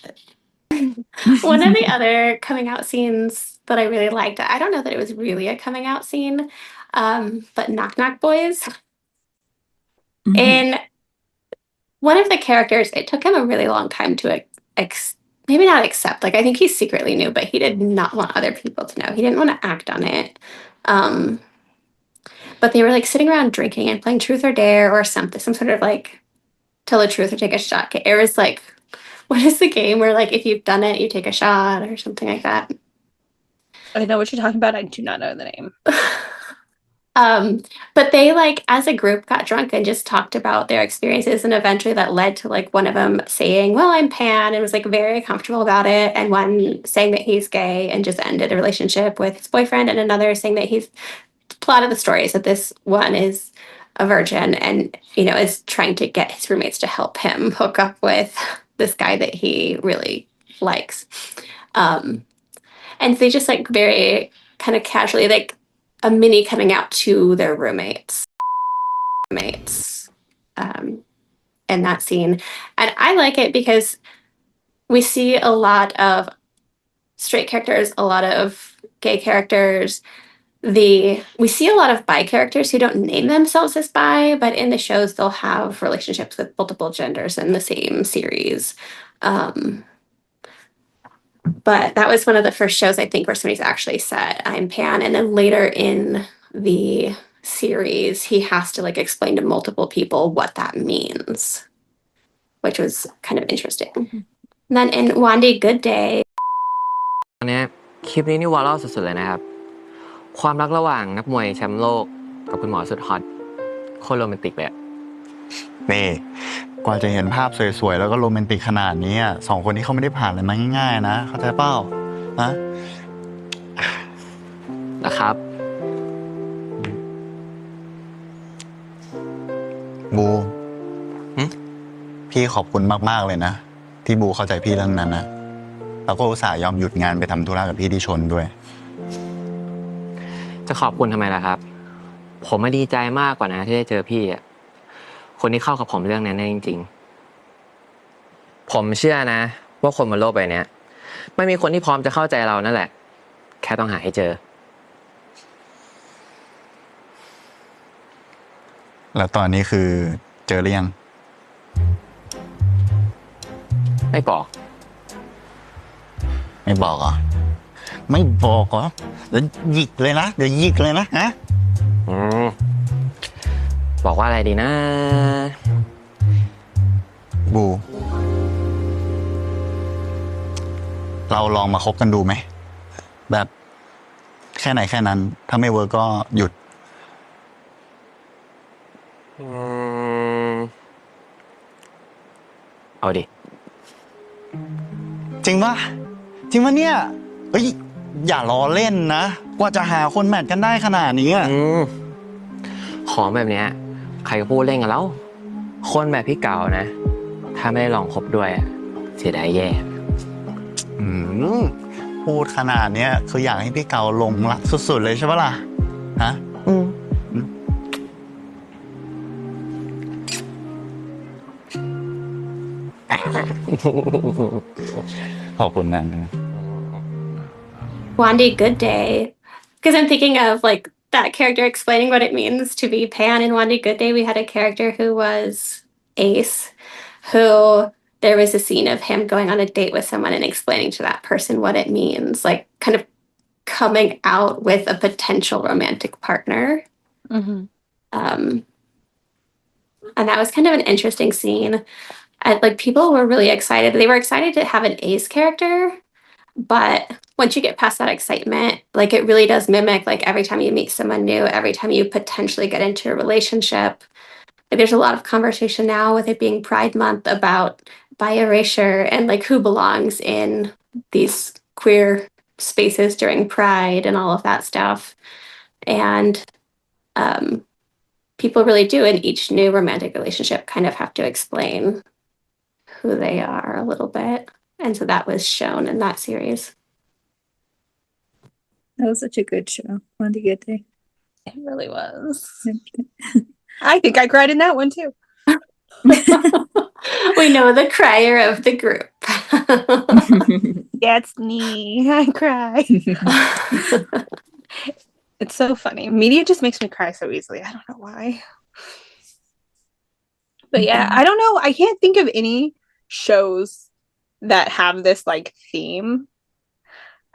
One of the other coming out scenes that I really liked, I don't know that it was really a coming out scene, but Knock Knock Boys. And one of the characters, it took him a really long time to maybe not accept, like I think he secretly knew, but he did not want other people to know. He didn't want to act on it. But they were like sitting around drinking and playing truth or dare or something, some sort of like tell the truth or take a shot. It was like, what is the game where like if you've done it, you take a shot or something like that? I know what you're talking about. I do not know the name. But they like as a group got drunk and just talked about their experiences, and eventually that led to like one of them saying, "Well, I'm pan," and was like very comfortable about it, and one saying that he's gay and just ended a relationship with his boyfriend, and another saying that he's plot of the story is that this one is a virgin and is trying to get his roommates to help him hook up with this guy that he really likes. And they just like very kind of casually like a mini coming out to their roommates in that scene. And I like it because we see a lot of straight characters, a lot of gay characters. We see a lot of bi characters who don't name themselves as bi, but in the shows they'll have relationships with multiple genders in the same series. But that was one of the first shows I think where somebody's actually said I'm pan, and then later in the series he has to like explain to multiple people what that means, which was kind of interesting. And then in Wandy Good Day ตอนนี้คลิปนี้นี่วอลล์สุดๆเลยนะครับความรักระหว่างนักมวยแชมป์โลกกับคุณหมอสุดฮอตโคตรโรแมนติกเลยนี่กว่าจะเห็นภาพสวยๆแล้วก็โรแมนติกขนาดนี้สองคนนี้เขาไม่ได้ผ่านอะไรมาง่ายๆนะเข้าใจเปล่านะครับบูพี่ขอบคุณมากๆเลยนะที่บูเข้าใจพี่เรื่องนั้นนะแล้วก็อุตส่าห์ยอมหยุดงานไปทำธุระกับพี่ที่ชนด้วยจะขอบคุณทำไมล่ะครับผมมาดีใจมากกว่านะที่ได้เจอพี่อ่ะคนที่เข้ากับผมเรื่องนั้นได้จริงๆผมเชื่อนะว่าคนบนโลกใบนี้ไม่มีคนที่พร้อมจะเข้าใจเรานั่นแหละแค่ต้องหาให้เจอแล้วตอนนี้คือเจอหรือยังไม่บอกเหรอไม่บอกเหรอเดี๋ยวหยิกเลยนะฮะบอกว่าอะไรดีนะบูเราลองมาคบกันดูไหมแบบแค่ไหนแค่นั้นถ้าไม่เวิร์กก็หยุดเอาดิจริงปะเนี่ยเฮ้ยอย่าล้อเล่นนะกว่าจะหาคนแมทกันได้ขนาดนี้ของแบบเนี้ยใครก็พูดเล่นกันแล้วคนแบบพี่เก่านะถ้าไม่ได้ลองคบด้วยเสียดายแย่พูดขนาดนี้คืออยากให้พี่เก่าหลงรักสุดๆเลยใช่ปะล่ะฮะขอบคุณนะ Wandy Good Day, because I'm thinking of like that character explaining what it means to be pan. In Wandy Good Day we had a character who was Ace, who there was a scene of him going on a date with someone and explaining to that person what it means, like kind of coming out with a potential romantic partner. And that was kind of an interesting scene. Like people were really excited. They were excited to have an Ace character, but once you get past that excitement, like it really does mimic like every time you meet someone new, every time you potentially get into a relationship. Like there's a lot of conversation now with it being Pride Month about bi erasure and like who belongs in these queer spaces during Pride and all of that stuff. And people really do in each new romantic relationship kind of have to explain who they are a little bit. And so that was shown in that series. That was such a good show. Wandy Good Day. It really was. I think I cried in that one too. We know the crier of the group. That's me. I cry. It's so funny. Media just makes me cry so easily. I don't know why. But yeah, I don't know. I can't think of any shows that have this like theme.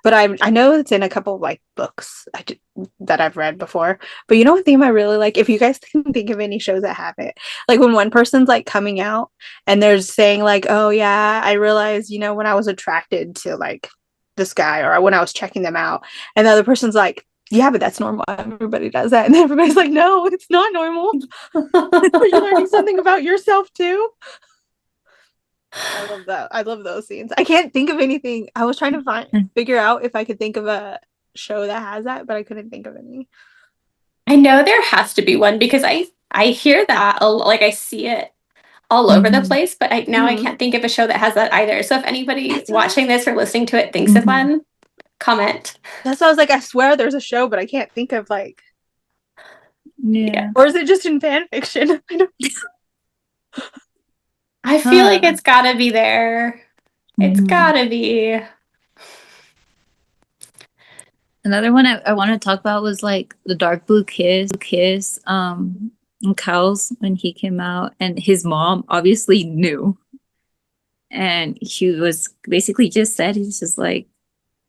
But I know it's in a couple of like books that I've read before. But you know what theme I really like? If you guys can think of any shows that have it, like when one person's like coming out and they're saying like, oh yeah, I realized, when I was attracted to like this guy or when I was checking them out, and the other person's like, yeah, but that's normal. Everybody does that. And everybody's like, no, it's not normal. You're learning something about yourself too. I love that. I love those scenes. I can't think of anything. I was trying to figure out if I could think of a show that has that, but I couldn't think of any. I know there has to be one because I hear that like I see it all over the place, but I can't think of a show that has that either. So if anybody watching this or listening to it thinks of one, comment. That's why I was like, I swear there's a show, but I can't think of like. Yeah. Or is it just in fan fiction? I feel like it's gotta be there. It's gotta be. Another one I want to talk about was like the Dark Blue Kiss, and Kyle's when he came out, and his mom obviously knew. And he was basically just said, he's just like,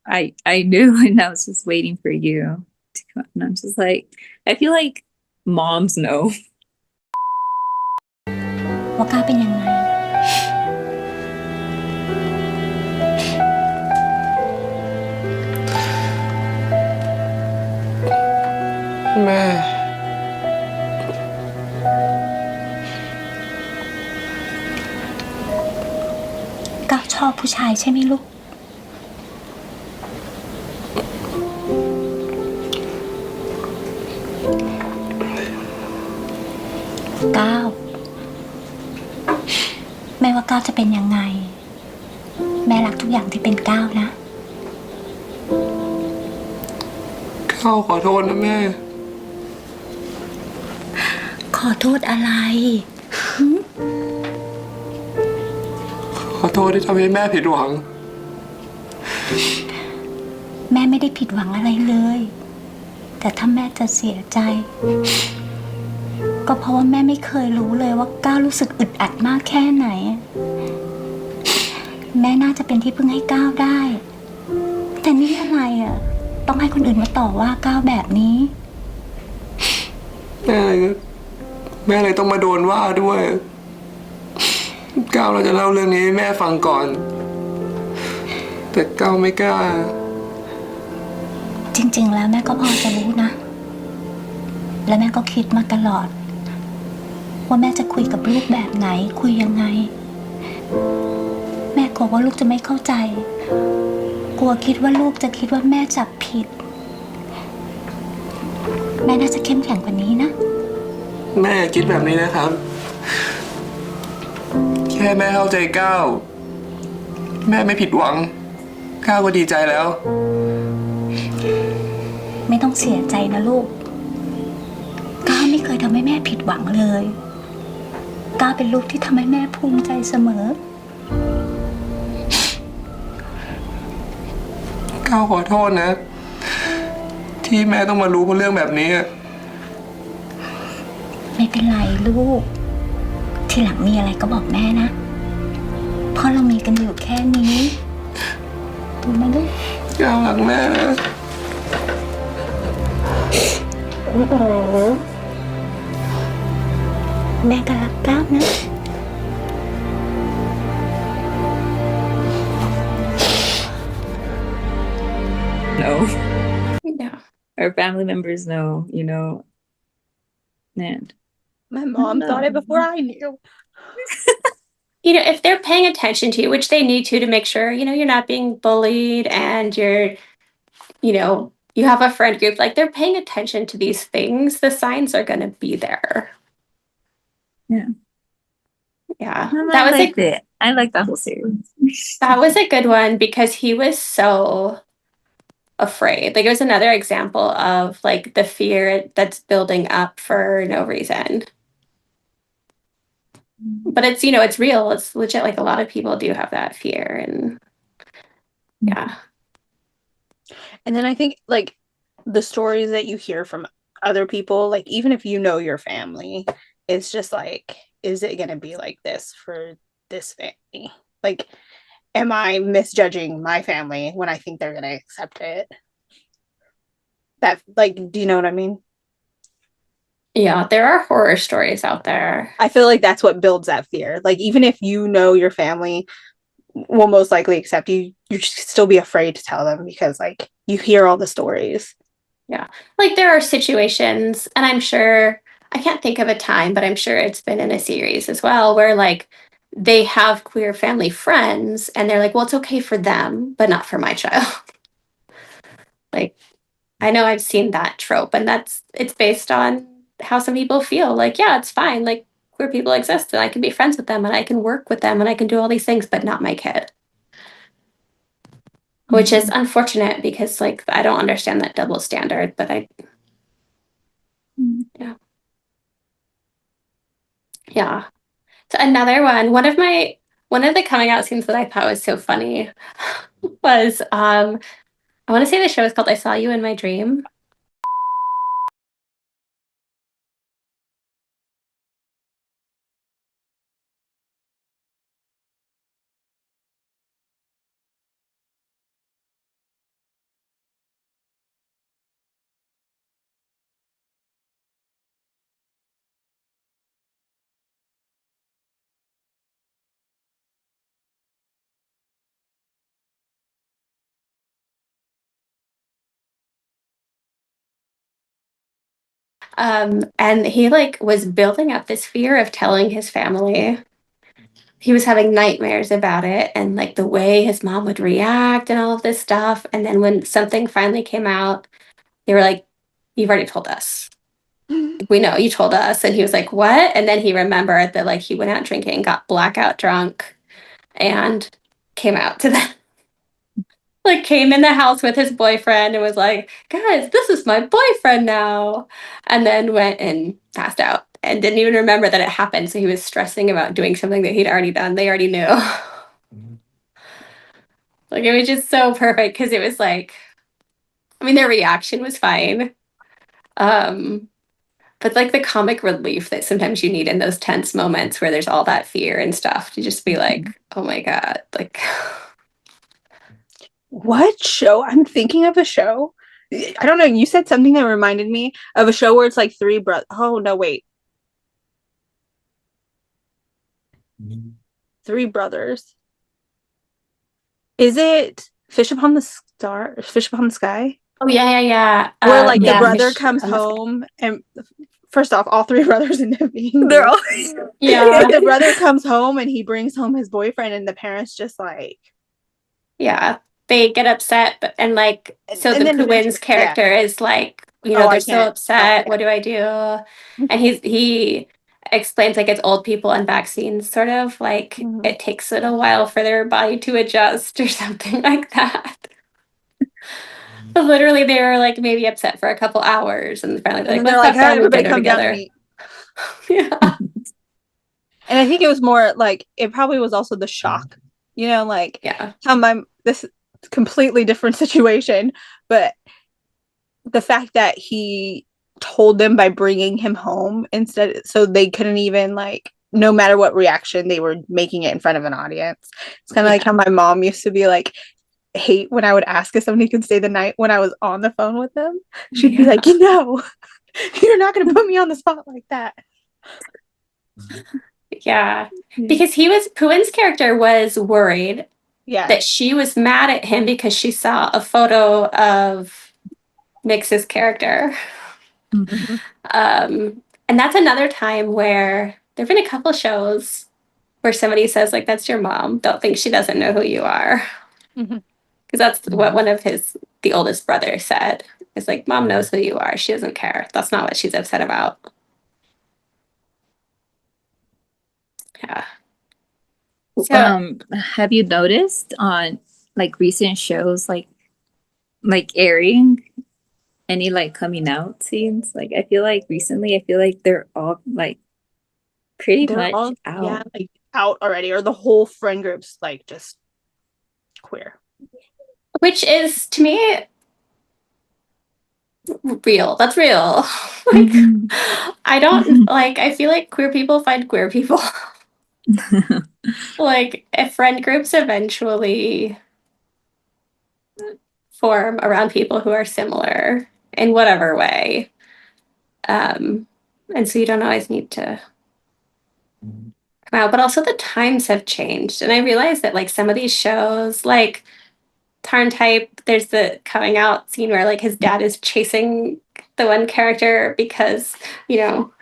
I knew, and I was just waiting for you to come. And I'm just like, I feel like moms know. ว่าก้าวเป็นยังไง แม่ ก้าวชอบผู้ชายใช่ไหมลูก ก้าวไม่ว่าก้าวจะเป็นยังไง แม่รักทุกอย่างที่เป็นก้าวนะ ก้าวขอโทษนะแม่ ขอโทษอะไร ขอโทษที่ทำให้แม่ผิดหวัง แม่ไม่ได้ผิดหวังอะไรเลย แต่ถ้าแม่จะเสียใจ ก็เพราะว่าแม่ไม่เคยรู้เลยว่าก้าวรู้สึกอึดอัดมากแค่ไหน แม่น่าจะเป็นที่พึ่งให้ก้าวได้ แต่นี่อะไรอ่ะ ต้องให้คนอื่นมาต่อว่าก้าวแบบนี้ แม่เลยต้องมาโดนว่าด้วย ก้าวเราจะเล่าเรื่องนี้ให้แม่ฟังก่อน แต่ก้าวไม่กล้า จริงๆ แล้วแม่ก็พอจะรู้นะ และแม่ก็คิดมาตลอด ว่าแม่จะคุยกับลูกแบบไหน คุยยังไง แม่กลัวว่าลูกจะไม่เข้าใจ กลัวคิดว่าลูกจะคิดว่าแม่จับผิด แม่น่าจะเข้มแข็งกว่านี้นะ แม่คิดแบบนี้นะครับ แค่แม่เข้าใจก้าวแม่ไม่ผิดหวัง ก้าวก็ดีใจแล้ว ไม่ต้องเสียใจนะลูก ก้าวไม่เคยทำให้แม่ผิดหวังเลย ก้าวเป็นลูกที่ทำให้แม่ภูมิใจเสมอ ก้าวขอโทษนะ ที่แม่ต้องมารู้เพราะเรื่องแบบนี้ ไม่เป็นไรลูก ทีหลังมีอะไรก็บอกแม่นะ เพราะเรามีกันอยู่แค่นี้ถูกไหมลูก ก้าวรักแม่นะ ไม่เป็นไรนะแม่ก็รักก้าวนะ No. Yeah. Our family members know, you know. And my mom thought it before I knew. You know, if they're paying attention to you, which they need to make sure, you know, you're not being bullied and you're, you know, you have a friend group, like they're paying attention to these things, the signs are going to be there. Yeah. Yeah. That was like it. I like that whole series. That was a good one because he was so afraid. Like it was another example of like the fear that's building up for no reason. But it's, you know, it's real. It's legit. Like a lot of people do have that fear and yeah. And then I think like the stories that you hear from other people, like even if you know your family, it's just like, is it going to be like this for this family? Like, am I misjudging my family when I think they're going to accept it? That, like, do you know what I mean? Yeah, there are horror stories out there. I feel like that's what builds that fear. Like, even if you know your family will most likely accept you, you should still be afraid to tell them because, like, you hear all the stories. Yeah. Like there are situations, and I'm sure I can't think of a time, but I'm sure it's been in a series as well, where like they have queer family friends and they're like, well, it's okay for them, but not for my child. Like I know I've seen that trope, and it's based on how some people feel. Like, yeah, it's fine. Like queer people exist and I can be friends with them and I can work with them and I can do all these things, but not my kid. Which is unfortunate because like I don't understand that double standard, but yeah. Yeah. So another one of the coming out scenes that I thought was so funny was I want to say the show is called I Saw You in My Dream. And he like was building up this fear of telling his family. He was having nightmares about it and like the way his mom would react and all of this stuff. And then when something finally came out, they were like, you've already told us. We know you told us. And he was like, what? And then he remembered that like he went out drinking, got blackout drunk, and came out to them. Like came in the house with his boyfriend and was like, guys, this is my boyfriend now. And then went and passed out and didn't even remember that it happened. So he was stressing about doing something that he'd already done. They already knew. Like it was just so perfect because it was like, I mean, their reaction was fine. But like the comic relief that sometimes you need in those tense moments where there's all that fear and stuff to just be like, oh my God, like What show? I'm thinking of a show. I don't know. You said something that reminded me of a show where it's like three brothers. Oh, no, wait. Three brothers. Is it Fish Upon the Star? Fish Upon the Sky? oh yeah. Where like yeah, the brother Fish comes on the Sky. home and first off, all three brothers end up being They're all Yeah. the brother comes home and he brings home his boyfriend and the parents just like Yeah, they get upset, and like, so and the then eventually- Puin's character is like, you Oh, know, I they're so can't. upset. Okay. What do I do? And he explains like it's old people and vaccines, sort of like it takes it a while for their body to adjust or something like that. But literally, they were like maybe upset for a couple hours, and finally And like, then they're let's like, have hey, family everybody dinner come down together. and eat. Yeah. And I think it was more like it probably was also the shock, you know, like Yeah. how this completely different situation, but the fact that he told them by bringing him home instead, so they couldn't even like, no matter what reaction, they were making it in front of an audience. It's kind of like how my mom used to be like, hate when I would ask if somebody could stay the night when I was on the phone with them. She'd be like, you're not going to put me on the spot like that. Yeah, because Puin's character was worried that she was mad at him because she saw a photo of Mix's character. And that's another time where there have been a couple shows where somebody says like, that's your mom, don't think she doesn't know who you are. Because that's what one of the oldest brother said. It's like, mom knows who you are, she doesn't care, that's not what she's upset about. Yeah. So, have you noticed on like recent shows like airing any like coming out scenes? Like I feel like recently they're all like pretty much out. Yeah, like out already, or the whole friend group's like just queer. Which is to me real. That's real. Like I don't like I feel like queer people find queer people. Like if friend groups eventually form around people who are similar in whatever way. And so you don't always need to come out, but also the times have changed. And I realized that like some of these shows, like Tarn type. There's the coming out scene where like his dad is chasing the one character because, you know,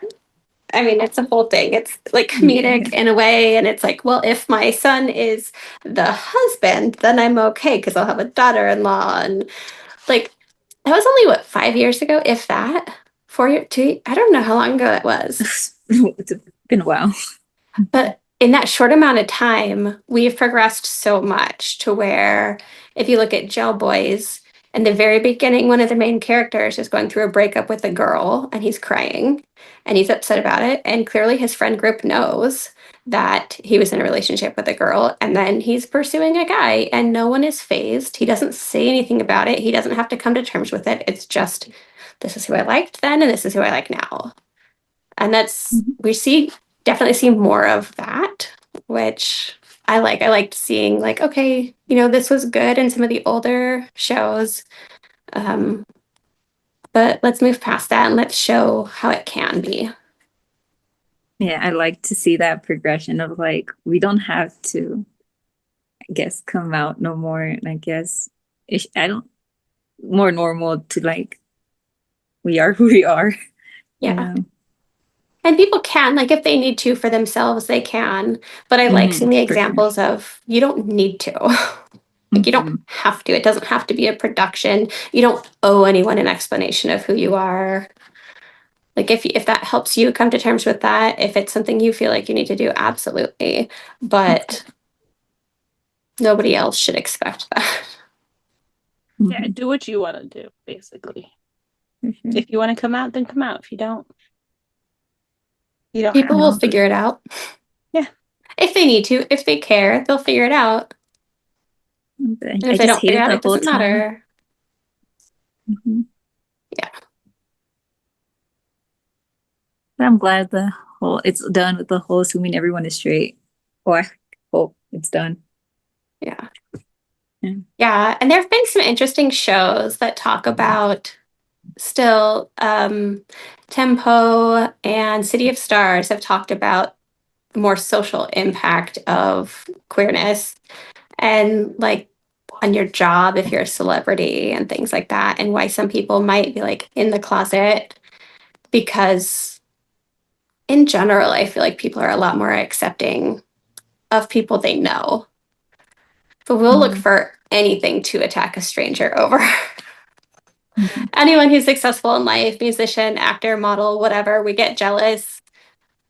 I mean, it's a whole thing. It's like comedic in a way. And it's like, well, if my son is the husband, then I'm okay because I'll have a daughter in law. And like, that was only what, 5 years ago, if that? 4 years, I don't know how long ago that was. It's been a while. But in that short amount of time, we've progressed so much to where if you look at Jail Boys, in the very beginning, one of the main characters is going through a breakup with a girl and he's crying and he's upset about it. And clearly his friend group knows that he was in a relationship with a girl and then he's pursuing a guy and no one is fazed. He doesn't say anything about it. He doesn't have to come to terms with it. It's just, this is who I liked then and this is who I like now. And that's, we definitely see more of that, which I like. I liked seeing like, okay, you know, this was good in some of the older shows. But let's move past that and let's show how it can be. Yeah, I like to see that progression of like, we don't have to, I guess, come out no more. And I guess more normal to like, we are who we are. Yeah. And people can, like, if they need to for themselves, they can. But I like seeing the examples of you don't need to. Like, you don't have to. It doesn't have to be a production. You don't owe anyone an explanation of who you are. Like, if that helps you come to terms with that, if it's something you feel like you need to do, absolutely. But nobody else should expect that. Yeah, do what you want to do, basically. If you want to come out, then come out. If you don't, you don't. People will figure it out. Yeah. If they need to, if they care, they'll figure it out. And if they don't figure it out, it doesn't matter. Yeah. I'm glad it's done with the whole assuming everyone is straight. Or I hope it's done. Yeah. Yeah. And there have been some interesting shows that talk about still Tempo and City of Stars have talked about the more social impact of queerness and like on your job if you're a celebrity and things like that, and why some people might be like in the closet, because in general I feel like people are a lot more accepting of people they know, but we'll look for anything to attack a stranger over. Anyone who's successful in life, musician, actor, model, whatever, we get jealous,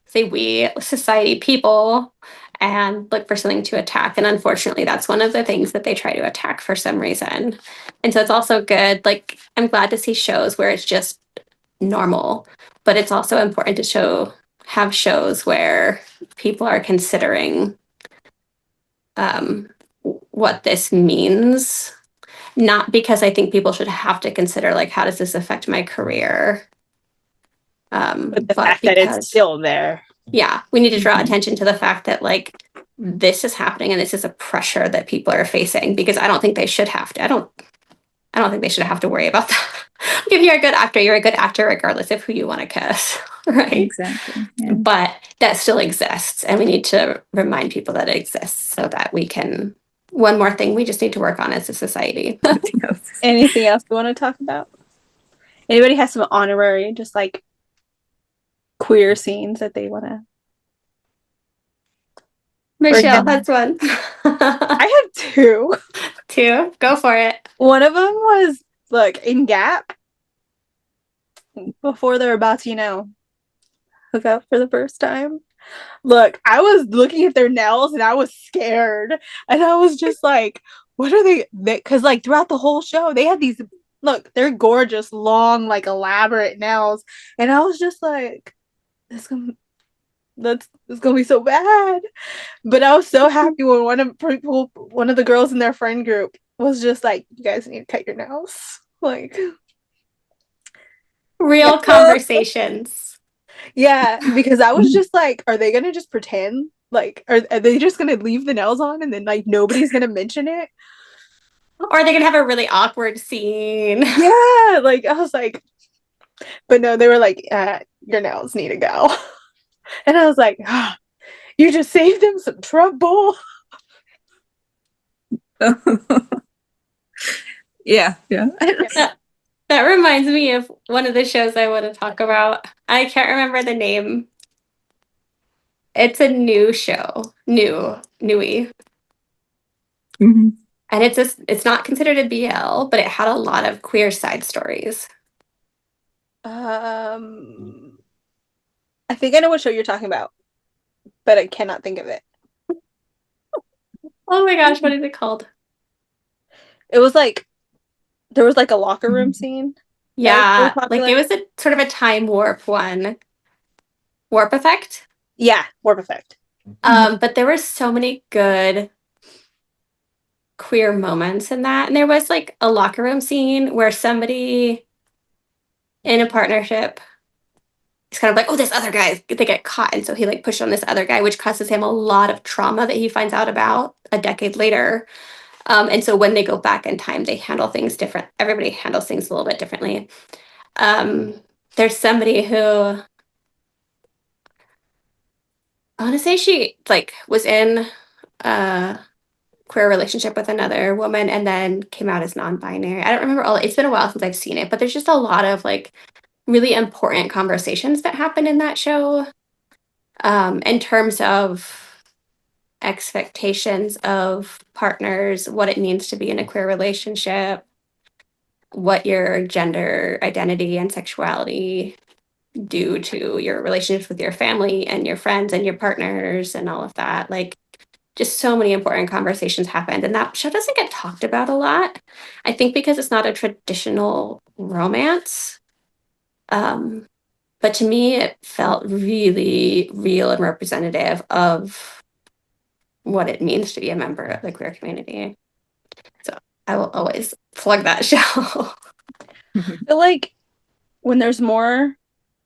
say we, society, people, and look for something to attack. And unfortunately, that's one of the things that they try to attack for some reason. And so it's also good. Like, I'm glad to see shows where it's just normal, but it's also important to have shows where people are considering what this means. Not because I think people should have to consider, like, how does this affect my career? But the fact that it's still there. Yeah, we need to draw attention to the fact that, like, this is happening and this is a pressure that people are facing, because I don't think they should have to. I don't think they should have to worry about that. Like, if you're a good actor regardless of who you want to kiss, right? Exactly. Yeah. But that still exists, and we need to remind people that it exists so that we can. One more thing we just need to work on as a society. Anything else you want to talk about? Anybody has some honorary, just like queer scenes that they want to? Michelle, that's one. I have two. Two? Go for it. One of them was, look, in Gap, before they're about to, hook up for the first time. Look, I was looking at their nails and I was scared. And I was just like, what are they? Because, like, throughout the whole show, they had these, look, they're gorgeous, long, like, elaborate nails. And I was just like, this is gonna be so bad. But I was so happy when one of the girls in their friend group was just like, you guys need to cut your nails. Like, real conversations. Yeah, because I was just like, are they gonna just pretend? Like, are they just gonna leave the nails on and then, like, nobody's gonna mention it? Or are they gonna have a really awkward scene? Yeah, like, I was like, but no, they were like, your nails need to go. And I was like, you just saved them some trouble. Yeah. That reminds me of one of the shows I want to talk about. I can't remember the name. It's a new show, newy, Mhm. and it's not considered a BL, but it had a lot of queer side stories. I think I know what show you're talking about, but I cannot think of it. Oh my gosh, what is it called? It was like there was like a locker room scene. Yeah, really like it popular. was a sort of a time warp one. Warp Effect. Yeah, Warp Effect. But there were so many good queer moments in that. And there was like a locker room scene where somebody in a partnership is kind of like, oh, this other guy, they get caught. And so he like pushed on this other guy, which causes him a lot of trauma that he finds out about a decade later. And so when they go back in time, they handle things different. Everybody handles things a little bit differently. There's somebody who I want to say she like was in a queer relationship with another woman and then came out as non-binary. I don't remember all. It's been a while since I've seen it, but there's just a lot of like really important conversations that happen in that show, in terms of expectations of partners, what it means to be in a queer relationship, what your gender identity and sexuality do to your relationships with your family and your friends and your partners and all of that. Like, just so many important conversations happened, and that show doesn't get talked about a lot. I think because it's not a traditional romance. But to me, it felt really real and representative of what it means to be a member of the queer community. So I will always plug that show. I feel like when there's more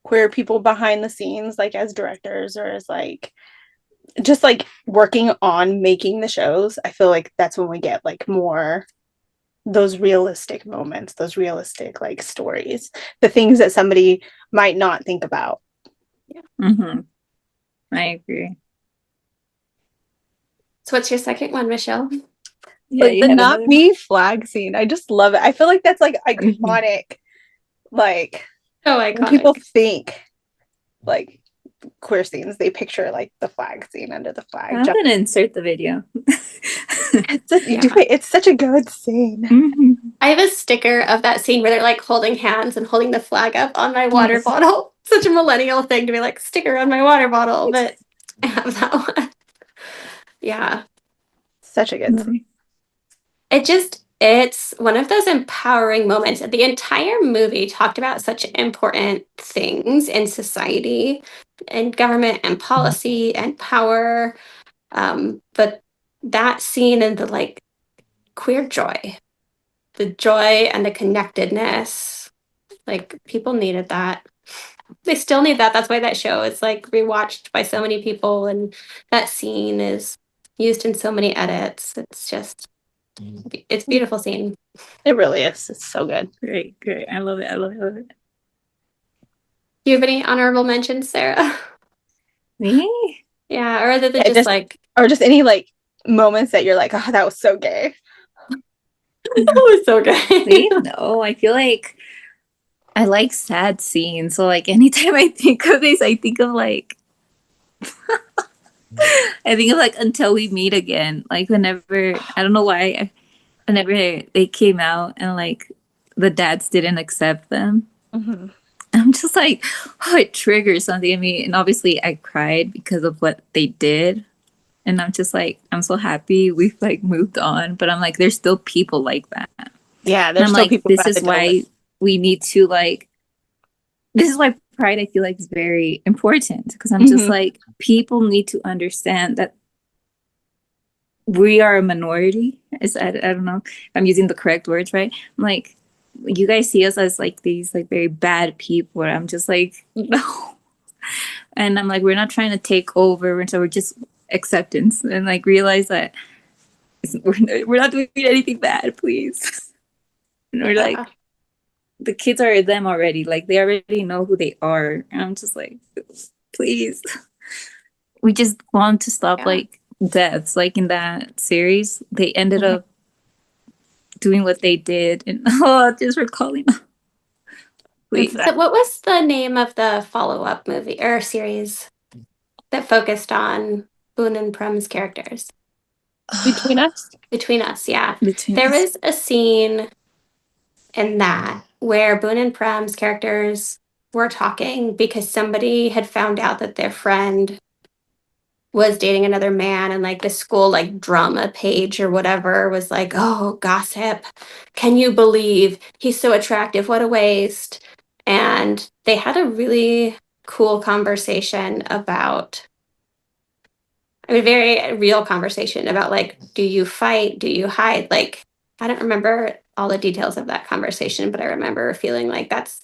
queer people behind the scenes, like as directors or as like just like working on making the shows, I feel like that's when we get like more those realistic moments, those realistic like stories, the things that somebody might not think about. Mm-hmm. I agree. So what's your second one, Michelle? Yeah, like you the had not another me flag scene. I just love it. I feel like that's like iconic. Like So when iconic. people think like queer scenes, they picture like the flag scene under the flag. I'm gonna insert the video. It's such a good scene. Mm-hmm. I have a sticker of that scene where they're like holding hands and holding the flag up on my water Yes. bottle. Such a millennial thing to be like, sticker on my water bottle, but I have that one. Yeah. Such a good scene. It's one of those empowering moments. The entire movie talked about such important things in society and government and policy and power. But that scene and the like queer joy, the joy and the connectedness, like people needed that. They still need that. That's why that show is like rewatched by so many people, and that scene is used in so many edits. It's a beautiful scene. It really is. It's so good. Great. I love it. Do you have any honorable mentions, Sarah? Me? Yeah, or are they Yeah, just like or just any like moments that you're like, oh, that was so gay. that was so good. Me? No, I feel like I like sad scenes. So like anytime I think of this, I think of like I think of like Until We Meet Again. Like whenever I don't know why whenever they came out and like the dads didn't accept them. Mm-hmm. I'm just like, oh, it triggers something in me. And obviously I cried because of what they did. And I'm just like, I'm so happy we've like moved on. But I'm like, there's still people like that. Yeah, And there's I'm still like, people. this is why we need to like, this is why pride I feel like is very important. Because I'm just like, people need to understand that we are a minority. I don't know if I'm using the correct words, right? I'm like, you guys see us as like these like very bad people. I'm just like, no. And I'm like, we're not trying to take over. And so we're just acceptance and like realize that we're not doing anything bad, please. And we're like, the kids are them already. Like they already know who they are. And I'm just like, please. We just want to stop like deaths. Like in that series, they ended up doing what they did, and just recalling. Wait, So what was the name of the follow-up movie or series that focused on Boone and Prem's characters? Between Us? Between Us, yeah. Between there Us. was a scene in that where Boone and Prem's characters were talking because somebody had found out that their friend was dating another man, and like the school like drama page or whatever was like, oh, gossip, can you believe he's so attractive, what a waste. And they had a really cool conversation about, I mean, very real conversation about like, do you fight, do you hide? Like, I don't remember all the details of that conversation, but I remember feeling like that's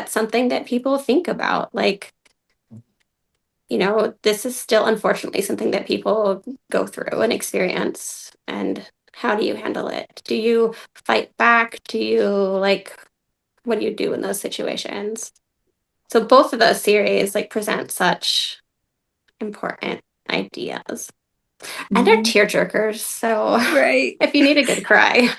something that people think about. Like, you know, this is still unfortunately something that people go through and experience. And how do you handle it? Do you fight back? Do you like, what do you do in those situations? So both of those series like present such important ideas. And they're tearjerkers. So right. if you need a good cry.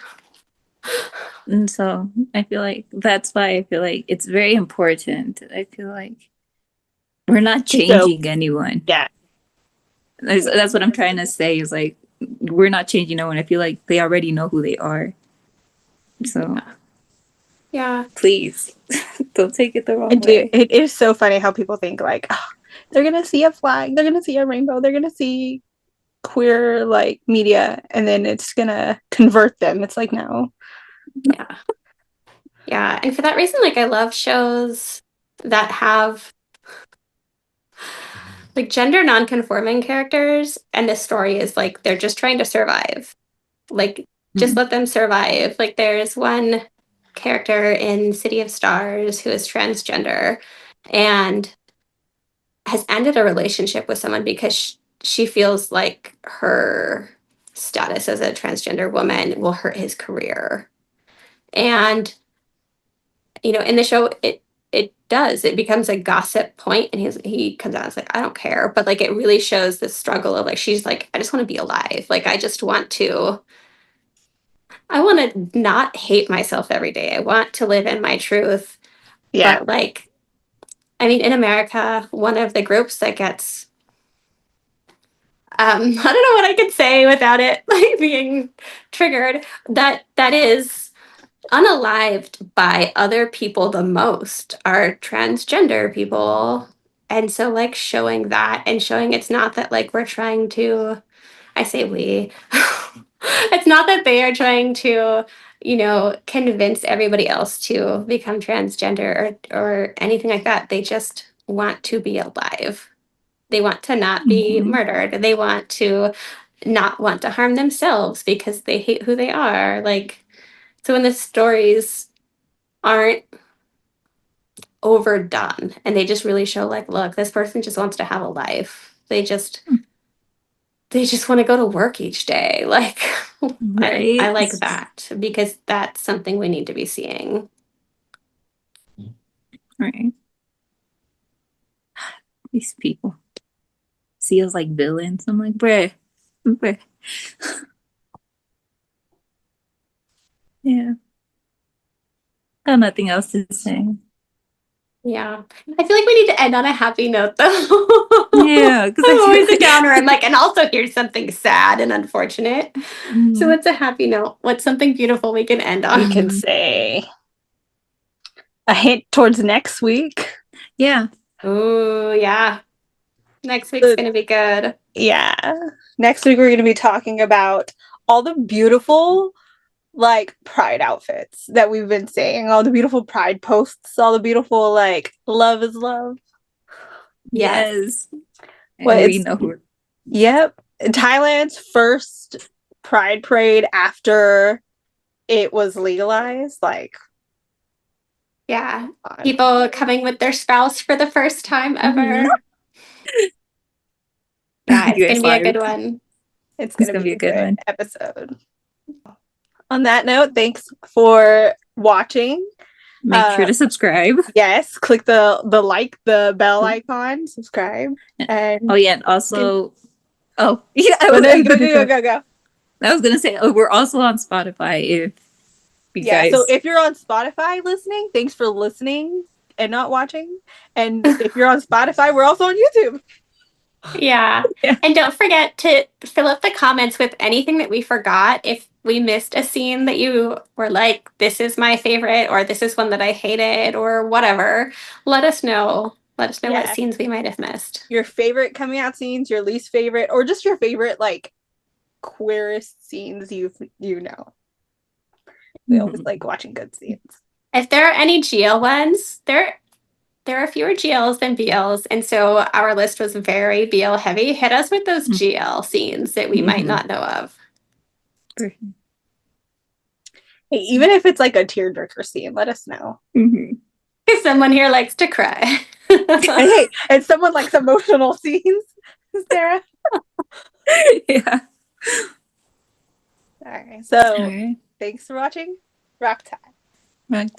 And so I feel like that's why I feel like it's very important. I feel like we're not changing anyone. Yeah. That's what I'm trying to say is like, we're not changing no one. I feel like they already know who they are. So yeah, please don't take it the wrong And way. it is so funny how people think like, oh, they're gonna see a flag, they're gonna see a rainbow, they're gonna see queer like media, and then it's gonna convert them. It's like, no. Yeah. And for that reason, like I love shows that have like gender non-conforming characters, and the story is like they're just trying to survive. Like just let them survive. Like there's one character in City of Stars who is transgender and has ended a relationship with someone because she feels like her status as a transgender woman will hurt his career. And you know, in the show it becomes a gossip point, and he comes out and is like, I don't care. But like it really shows the struggle of like, she's like, I just want to be alive. Like I want to not hate myself every day. I want to live in my truth. Yeah. But like, I mean, in America, one of the groups that gets I don't know what I could say without it like being triggered, that is unalived by other people the most are transgender people. And so like showing that and showing it's not that like we're trying to, I say we, it's not that they are trying to, you know, convince everybody else to become transgender or anything like that. They just want to be alive. They want to not be murdered. They want to not want to harm themselves because they hate who they are. Like, so when the stories aren't overdone and they just really show like, look, this person just wants to have a life. They just want to go to work each day. Like, right. I like that because that's something we need to be seeing. Right. These people see us like villains. I'm like, bruh. Yeah. Got nothing else to say. Yeah. I feel like we need to end on a happy note though. Yeah. I'm always a downer. I'm like, and also here's something sad and unfortunate. So what's a happy note? What's something beautiful we can end on? We can say a hint towards next week. Yeah. Oh, yeah. Next week's going to be good. Yeah. Next week, we're going to be talking about all the beautiful, like, pride outfits that we've been seeing, all the beautiful pride posts, all the beautiful, like, love is love. Yes. Well, we know. Yep. Thailand's first pride parade after it was legalized. Like, yeah. People coming with their spouse for the first time ever. Yeah, it's going to be a good one. It's going to be a good one. Episode. On that note, thanks for watching. Make sure to subscribe. Yes, click the like, the bell icon, subscribe. And and also, go. I was gonna say we're also on Spotify if Yeah, so if you're on Spotify listening, thanks for listening and not watching. And if you're on Spotify, we're also on YouTube. Yeah. And don't forget to fill up the comments with anything that we forgot. If we missed a scene that you were like, this is my favorite, or this is one that I hated, or whatever, let us know. Let us know what scenes we might have missed. Your favorite coming out scenes, your least favorite, or just your favorite, like, queerest scenes you know. We always like watching good scenes. If there are any GL ones, there are fewer GLs than BLs, and so our list was very BL heavy. Hit us with those GL scenes that we might not know of. Hey, even if it's like a tearjerker scene, let us know. Someone here likes to cry. Hey, and someone likes emotional scenes, Sarah. Yeah. All right. So thanks for watching. Rock Tide. Right.